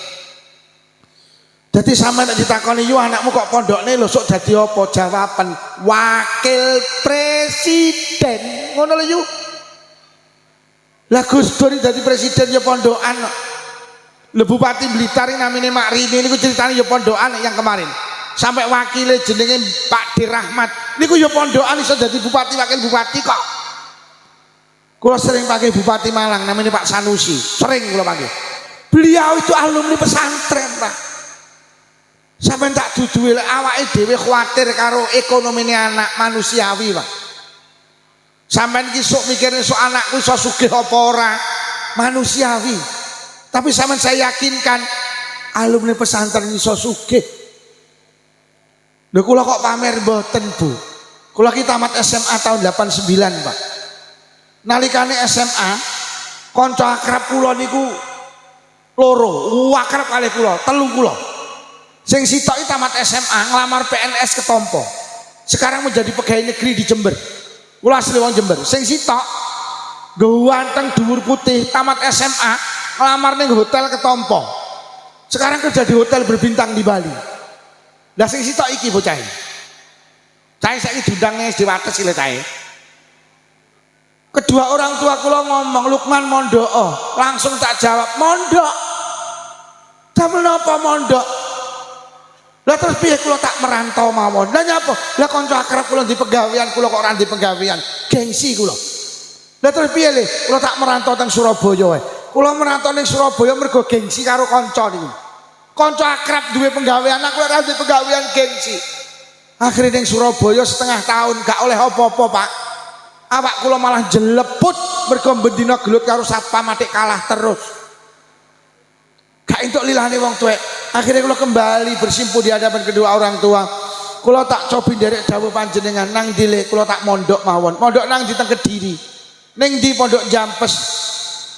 Dadi sampeyan nek ditakoni yo anakmu kok pondokne lho sok dadi apa? Jawaban wakil presiden. Ngono lho yu. Lah Gus Dur dadi presiden ya pondokan kok. Lho Bupati Blitar namine Mak Rini niku ceritane ya pondokan yang kemarin. Sampai wakile jenenge Pak Dirahmat niku ya pondokan iso dadi bupati wakil bupati kok. Kula sering pakai Bupati Malang namanya Pak Sanusi, sering kula pakai. Beliau itu alumni pesantren, Pak. Sampai tak duduhe awake dhewe kuwatir karo ekonomine anak manusiawi, Pak. Sampeyan iki sok mikirne sok anakku iso sugih apa ora, manusiawi. Tapi sampeyan saya yakinkan alumni pesantren iso sugih. Lho kula kok pamer mboten, Bu. Kula ki tamat SMA tahun 89, Pak. nalikane SMA kanca akrab kula niku loro, akrab kalih kula, telu kula. Sing sitok iki tamat SMA nglamar PNS ketompo. Sekarang menjadi pegawai negeri di Jember. Kula asli wong Jember. Sing sitok ganteng dhuwur putih tamat SMA nglamar ning hotel ketompo. Sekarang kerja di hotel berbintang di Bali. Lah sing sitok iki bocah. Cai saiki diundang SD Wates ile cai. Kedua orang tua kula ngomong Lukman mondok, langsung tak jawab mondok. Damel napa mondok? Lah terus piye kula tak merantau mawon. Lah nyapa? Lah kanca akrab kula di pegawean kula kok ora di pegawean. Gengsi kula. Lah terus piye le? Kula tak merantau teng Surabaya wae. Kula merantau ning Surabaya mergo gengsi karo kanca niku. Kanca akrab duwe pegawean, aku ora di pegawean gengsi. Akhirnya ning Surabaya setengah tahun gak oleh apa-apa, Pak. Awak kula malah jeleput mergo bendina gelut karo satpam atik kalah terus. Gak entuk lilane wong tuwek. Akhirnya kula kembali bersimpu di hadapan kedua orang tua. Kula tak cobi nderek dawuh panjenengan nang dile kula tak mondok mawon. Mondok nang di teng Kediri. Ning di Pondok Jampes.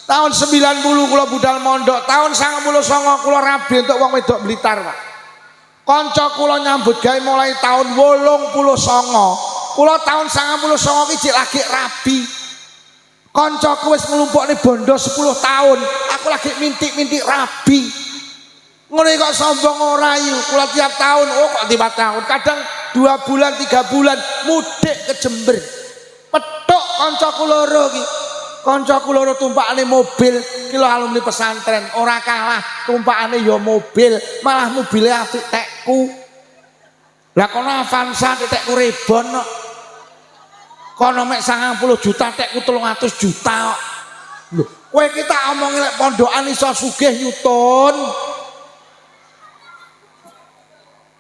Tahun 90 kula budal mondok, tahun 99 kula rabi untuk wong wedok Blitar, Pak. Kanca kula nyambut gawe mulai tahun 89. Kula tahun 99 iki lagi rabi. Kancaku wis nglumpukne bondo 10 tahun, aku lagi mintik-mintik rabi. Ngono kok sombong ora yu. Kula tiap tahun, kok tiap tahun, kadang 2 bulan 3 bulan mudik ke Jember. Petuk kancaku loro iki. Kancaku loro tumpakane mobil, ki lho alumni pesantren, ora kalah tumpakane ya mobil, malah mobile apik tekku. Lah kono Avanza tekku Rebon kok. Kono mek 90 juta tekku 300 juta kok. Lho, kowe iki tak omongi lek pondokan iso sugih Yutun.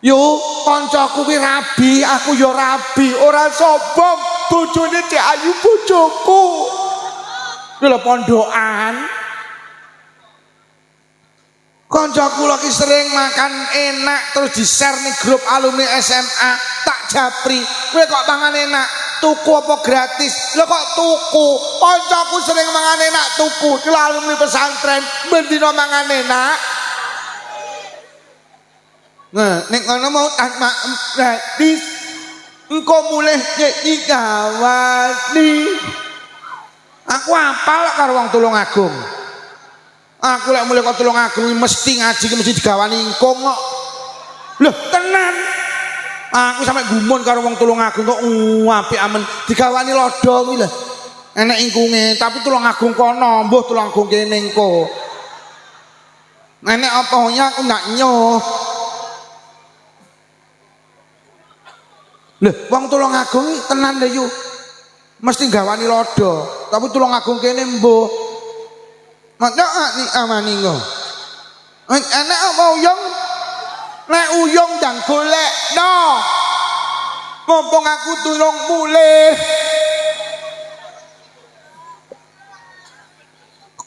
Yo, kancaku ki rabi, aku ya rabi, ora sombong, bojone Cek Ayu bojoku. Lho pondokan. Kancaku lagi sering makan enak terus di-share nih grup alumni SMA, tak japri. Kowe kok mangan enak, tuku apa gratis? Lho kok tuku? Kancaku sering mangan enak tuku. Ki alumni pesantren bendina mangan enak. Nah, nek ngono mau gratis. Engko mulih iki gawani. Aku apal karo wong Tulungagung. Aku lek mulih kok Tulungagung mesti ngaji mesti digawani ingkung kok. Loh, tenan. Aku sampe gumun karo wong Tulungagung kok apik amen digawani lodo kuwi lho. Enek ingkunge, tapi Tulungagung kono, mbuh Tulungagung kene engko. Enek apanya aku ndak nyoh. Loh, wong Tulungagung tenan lho yu. Mesti gawani lodo, tapi Tulungagung kene mbuh. Nek nek amani ngo. Enek apa uyung? Nek uyung ndang golekno. Mumpung aku durung mulih.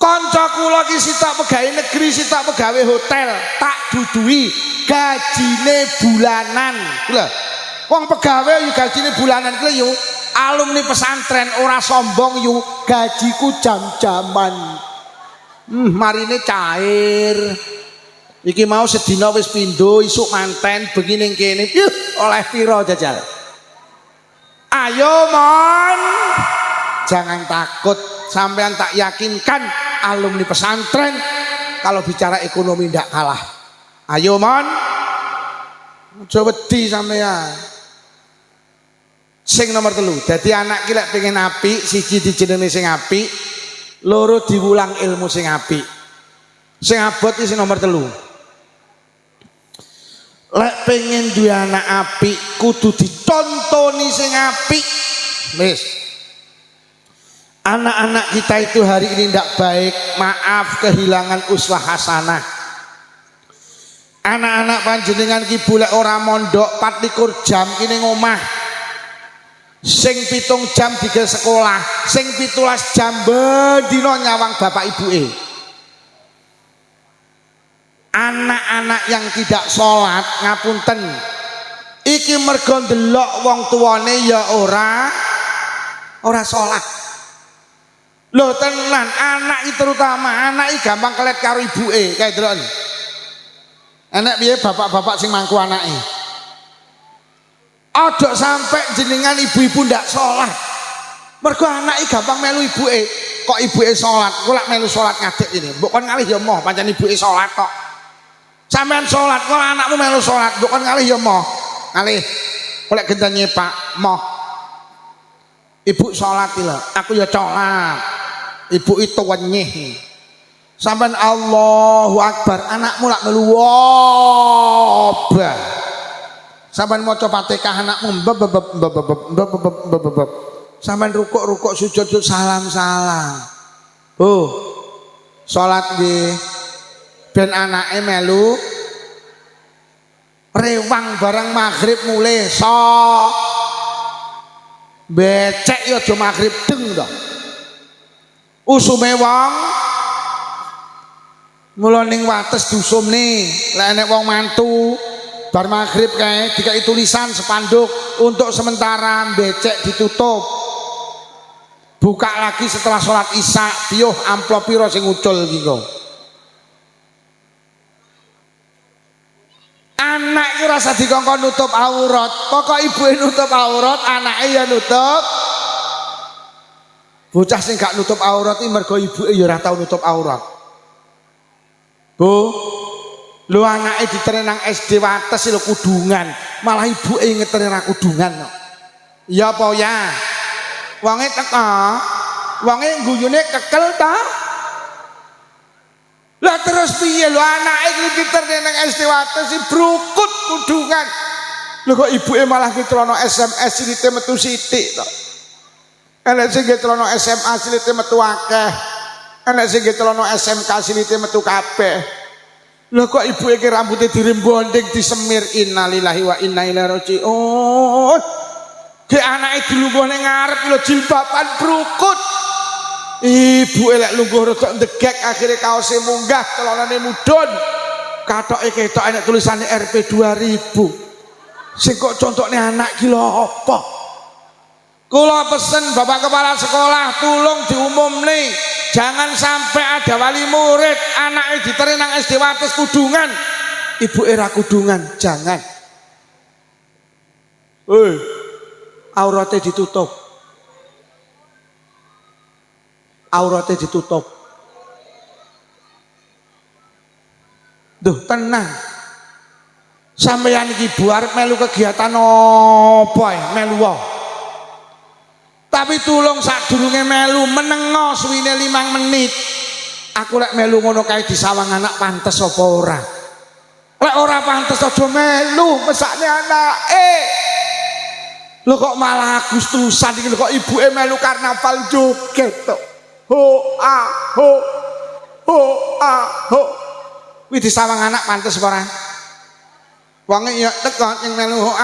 Kancaku lagi sitok pegawai negeri, sitok pegawai hotel, tak dudui gajine bulanan. Lho, wong pegawai yo gajine bulanan kuwi yo alumni pesantren ora sombong yo gajiku jam-jaman. Marine cair. Iki mau sedina wis pindho, isuk manten bengi ning kene. Oleh piro jajal? Ayo mon. Jangan takut, sampean tak yakinkan alumni pesantren kalau bicara ekonomi ndak kalah. Ayo mon. Aja wedi sampean. Sing nomor 3, dadi anak ki lek pengen apik, siji dijenenge sing apik, loro diwulang ilmu sing apik. Sing abot iki sing nomor 3. Lek pengen duwe anak apik kudu ditontoni sing apik. Wis. Anak-anak kita itu hari ini ndak baik, maaf kehilangan uswah hasanah. Anak-anak panjenengan ki boleh ora mondok 24 jam kene ngomah. Sing 7 jam dikel sekolah, sing 17 jam bendina nyawang bapak ibuke. Anak-anak yang tidak sholat ngapunten iki mergo ndelok wong tuane ya ora sholat. Lho tenan, anak iki terutama anak iki gampang kelet karo ibuke, kae delok. Enek piye bapak-bapak sing mangku anake? Ojo sampai jenengan ibu-ibu ndak sholat. Mergo anake gampang melu ibuke. Kok ibuke sholat, kok lak melu sholat ngadeg ini. Mbok kon ngalih ya moh, pancen ibuke sholat kok. Sampean sholat, kok anakmu melu sholat, mbok kon ngalih ya moh. Ngalih. Kok gendang nyepak moh. Ibu sholat iki lho, aku ya sholat. Ibu itu wenyih. Sampean Allahu Akbar, anakmu lak melu wobah. Sampean maca Fatihah anakmu beb. Sampean rukuk sujud salam. Salat nggih. Ben anake melu rewang barang maghrib mulai becek ya aja maghrib deng to. Usume wong mula ning wates dusumne lek enek wong mantu bar maghrib kae dikai tulisan spanduk untuk sementara becek ditutup, buka lagi setelah sholat isya. Piuh amplop piro sing ucul iki kok. Anak iki rasa dikongkon nutup aurat, pokok ibuke nutup aurat anake ya nutup. Bocah sing gak nutup aurat iki mergo ibuke ya ora tau nutup aurat. Bu, lu anake ditereng nang SD wates lho kudungan, malah ibuke ngeteri ra kudungan kok. Ya apa ya? Wonge teko, wonge guyune kekel ta? Lah terus piye lho anake iki ditereng nang SD wates brukut kudungan. Lho kok ibuke malah ngetrono SMS silite metu sithik to. Enek sing ngetrono SMA silite metu akeh. Anak sing ngetrono SMK silite metu kabeh. Lho kok ibuke iki rambute dirembonding disemir, innalillahi wa inna ilaihi rajiun. Ki anake dilungguh ning ngarep lho jilbaban brukut. Ibuke lek lungguh rada ndegek akhire kaose munggah, celanane mudhun. Kathoke ketok enek tulisane RP 2000. Sing kok contokne anak ki lho apa? Kula pesen Bapak Kepala Sekolah tolong diumumne, jangan sampai ada wali murid anaknya ditereng nang SD wates kudungan, ibu era kudungan, jangan. Auratnya ditutup. Auratnya ditutup. Duh tenang. Sampeyan iki Bu arep melu kegiatan apa melu wae. Tapi tulung sadurunge melu menengo suwine 5 menit. Aku lek melu ngono kae disawang anak pantes apa ora? Lek ora pantes aja melu, mesakne anake. Lho kok malah Agustusan iki lho kok ibuke melu karnaval joget to. Ho ho. Kuwi disawang anak pantes apa ora? Wonge ya teko sing melu ho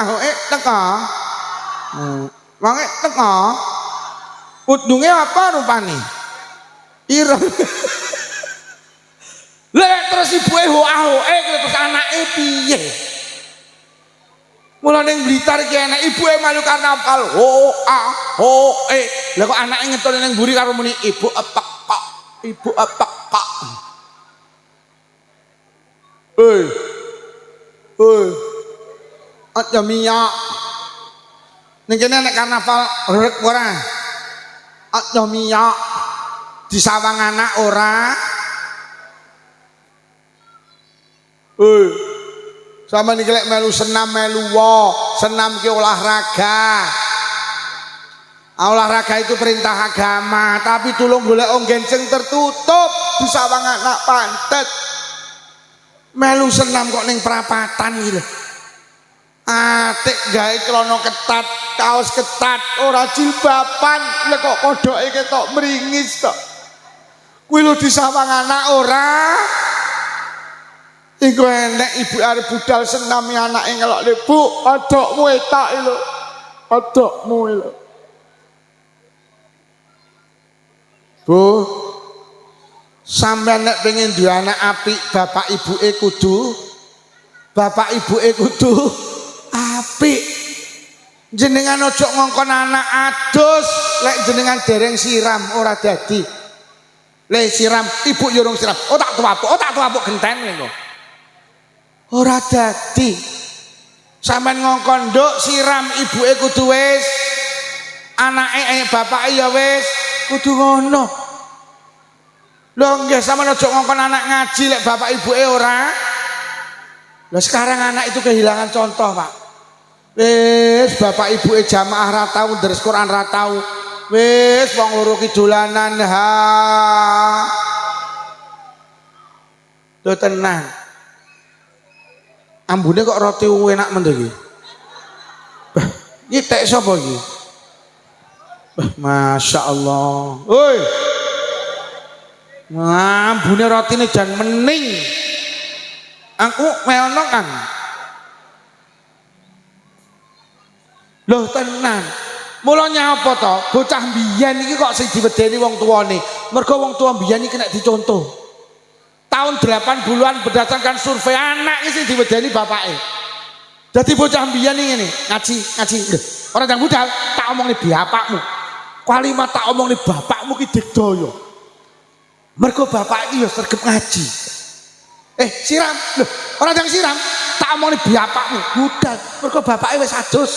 teko. Wonge teko. Udunge apa rupane? Ireng. Lek terus ibuke hoa-hoe terus anake piye? Mula ning Blitar iki enek ibuke malu karnaval hoa-hoe. Lah kok anake ngetone ning mburi karo muni ibu epek kok. Ibu epek kok. Aja miyak. Ning kene nek karnaval rek ora? Aja miyak disawang anak ora. Sama niki lek melu senam melu senam ki olahraga. Olahraga itu perintah agama, tapi tulung golek onggen sing tertutup disawang anak pantet. Melu senam kok ning perapatan iki lho. Atik gawe celana ketat, kaos ketat, ora jilbaban, lek kok kodhoke ketok mringis tok. Kuwi lho disawang anak ora. Iku enek ibu arep budal senami anake ngelokne, Bu, adokmu etak lho. Adokmu lho. Bu, sampeyan nek pengen duwe anak apik, bapak ibuke kudu apik. Jenengan ojo ngongkon anak adus lek jenengan dereng siram ora dadi. Le siram ibu yo urung siram. Oh tak tuapuk genten ngono. Ora dadi. Sampeyan ngongkon nduk siram ibuke kudu wis. Anake bapake ya wis kudu ngono. Lho nggih sampeyan ojo ngongkon anak ngaji lek bapak ibuke ora. Lah sekarang anak itu kehilangan contoh, Pak. Wis bapak ibuke jamaah ra tau deres Quran ra tau. Wis wong loro ki dolanan ha. Lho tenang. Ambune kok roti enak men iki. Iki tek sapa iki? Masya Allah. Woi. Ambune rotine jan mening. Aku meono kan. Loh tenan. Mula nyapa to? Bocah mbiyen iki kok sing diwedeni wong tuane. Mergo wong tua mbiyen iki nek dicontoh. Tahun 80-an berdasarkan survei anak iki sing diwedeni bapake. Dadi bocah mbiyen iki ngene, ngaji. Lho, ora ndang budal, tak omongne bapakmu. Kalimat tak omongne bapakmu ki digdaya. Mergo bapak iki ya sregep ngaji. Siram. Lho, ora ndang siram, tak omongne bapakmu. Budal, mergo bapake wis adus.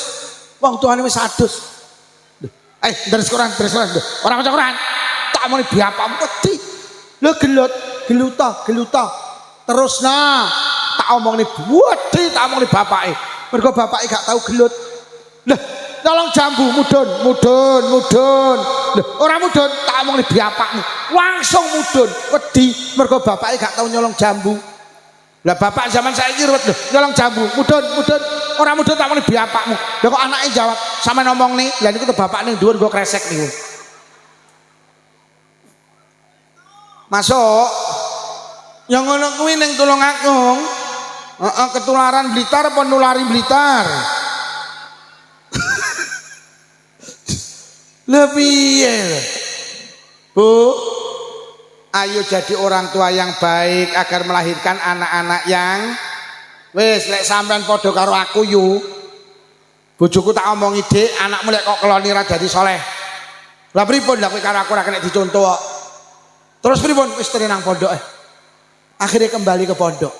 Wong tuane wis adus. Deres Quran. Ora maca Quran. Tak omongni bapakmu wedi. Lho geluta. Terusna. Tak omongni wedi, tak omongni bapake. Mergo bapake gak tau gelut. Lah, nyolong jambu mudun. Lho, ora mudun, tak omongni bapakmu. Langsung mudun, wedi mergo bapake gak tau nyolong jambu. Lah bapak zaman saiki ruwet lho, nyolong jambu, mudun. Ora mudun tak omongni bapakmu. Lah kok anake jawab, sampe ngomong nih, lah niku bapak ning dhuwur nggo kresek niku. Masuk. Yang ngono kuwi ning Tulungagung. Ketularan Blitar apa nulari Blitar? Lebih Bu, ayo jadi orang tua yang baik agar melahirkan anak-anak yang wis lek sampean padha karo aku yu. Bojoku tak omongi Dik, anakmu lek kok keloni ra dadi saleh. Lah pripun lek kowe karo aku ora kena dicontoh kok. Terus pripun wis nang pondok akhirnya kembali ke pondok.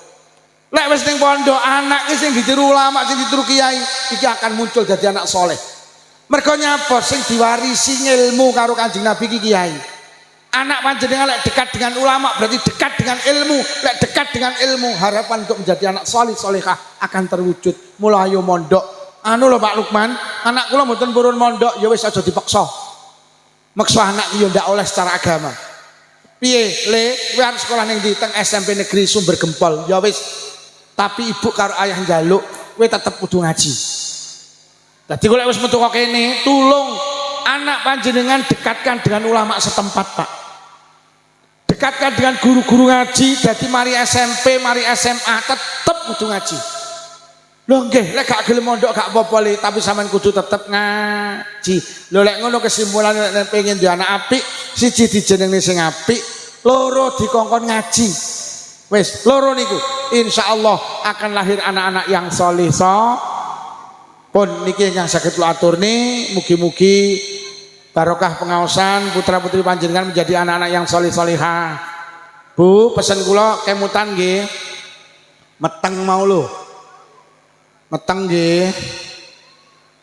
Lek wis ning pondok anak iki sing ditiru ulama, sing ditiru kiai iki akan muncul jadi anak soleh. Mergo nyapa sing diwarisi ilmu karo Kanjeng Nabi iki kiai. Anak panjenengan lek dekat dengan ulama berarti dekat dengan ilmu. Lek dekat dengan ilmu harapan untuk menjadi anak soleh solehah akan terwujud. Mula ayo mondok. Anu lho Pak Lukman, anak kula mboten purun mondok ya wis aja dipaksa. Maksa anak iki yo ndak oleh secara agama. Piye le kowe arep sekolah ning ndi teng SMP negeri Sumber Gempol ya wis. Tapi ibu karo ayah njaluk kowe tetep kudu ngaji. Dadi kowe wis metu kok kene tulung anak panjenengan dekatkan dengan ulama setempat Pak. Dekatkan dengan guru-guru ngaji. Dadi mari SMP, mari SMA tetep kudu ngaji. Lho nggih, lek gak gelem mondok gak apa-apa le, tapi sampean kudu tetep ngaji. Lho lek ngono kesimpulan nek pengen duwe anak apik, siji dijenengne sing apik, loro dikongkon ngaji. Wis, loro niku insyaallah akan lahir anak-anak yang saleh pun niki yang saged kula aturne, mugi-mugi barokah pengaosan putra-putri panjenengan menjadi anak-anak yang saleh-salehah. Bu, pesen kula kemutan nggih. Meteng mau lho. Meteng nggih.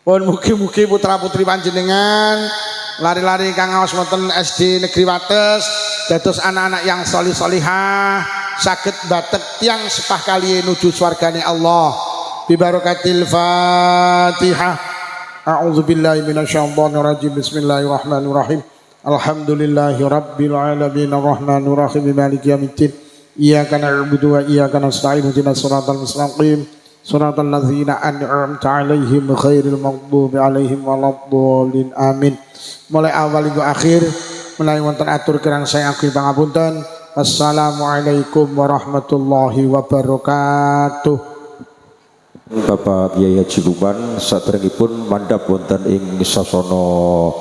Pun mugi-mugi putra-putri panjenengan lari-lari kang ngaos wonten SD Negeri Wates dados anak-anak yang saleh-salehah saged batek tiang sepah kali nuju swargane Allah. Bi barakatil Fatihah. A'udzubillahi minasyaitonir rajim. Bismillahirrahmanirrahim. Alhamdulillahirabbil alamin arrahmanir rahim maliki yaumiddin. Iyyaka na'budu wa iyyaka nasta'in ihdinas siratal mustaqim. Suratul ladzina an'amta 'alaihim ghairil maghdubi 'alaihim waladdallin. Amin. Mulai awal hingga akhir menawi wonten atur kirang saya akhir pangapunten. Wassalamualaikum warahmatullahi wabarakatuh. Bapak Kyai Haji Lukman saderengipun mandhap wonten ing sasana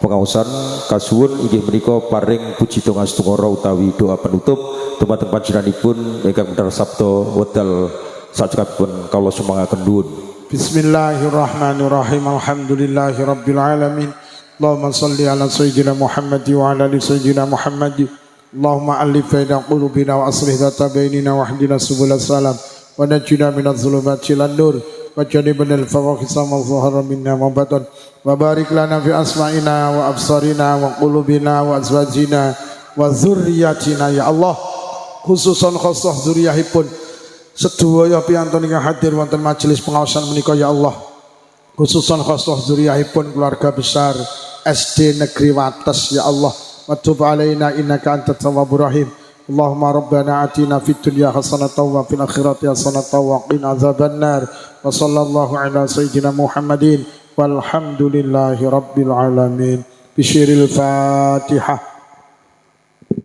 pengaosan kasuwun inggih menika paring puji tungastukara utawi doa penutup dumateng panjenenganipun ingkang medal sabda wedal. Sajengipun kawula semangaken nuwun. Bismillahirrahmanirrahim. Alhamdulillahi rabbil alamin. Allahumma salli ala sayyidina Muhammad wa ala ali sayyidina Muhammad. Allahumma alif baina qulubina wa aslih dhata bainina wa hdina subul salam wa najjina minadh dhulumati ilan nur wa janibna al-fawahisha ma dhahara minna wa batan wa barik lana fi asma'ina wa absarina wa qulubina wa azwajina wa dzurriyyatina ya Allah. Khususan khosoh dzurriyyahipun sedaya piyantun ingkang hadir wonten majelis pengawasan menika ya Allah. Khususan khosoh dzurriyyahipun keluarga besar SD Negeri Wates ya Allah. Wa tub alaina innaka antat tawwabur rahim. Allahumma rabbana atina fid dunya hasanatan wa fil akhirati hasanatan wa qina adzabannar. Wa sallallahu ala sayyidina Muhammadin walhamdulillahi rabbil alamin. Bisyiril Fatihah.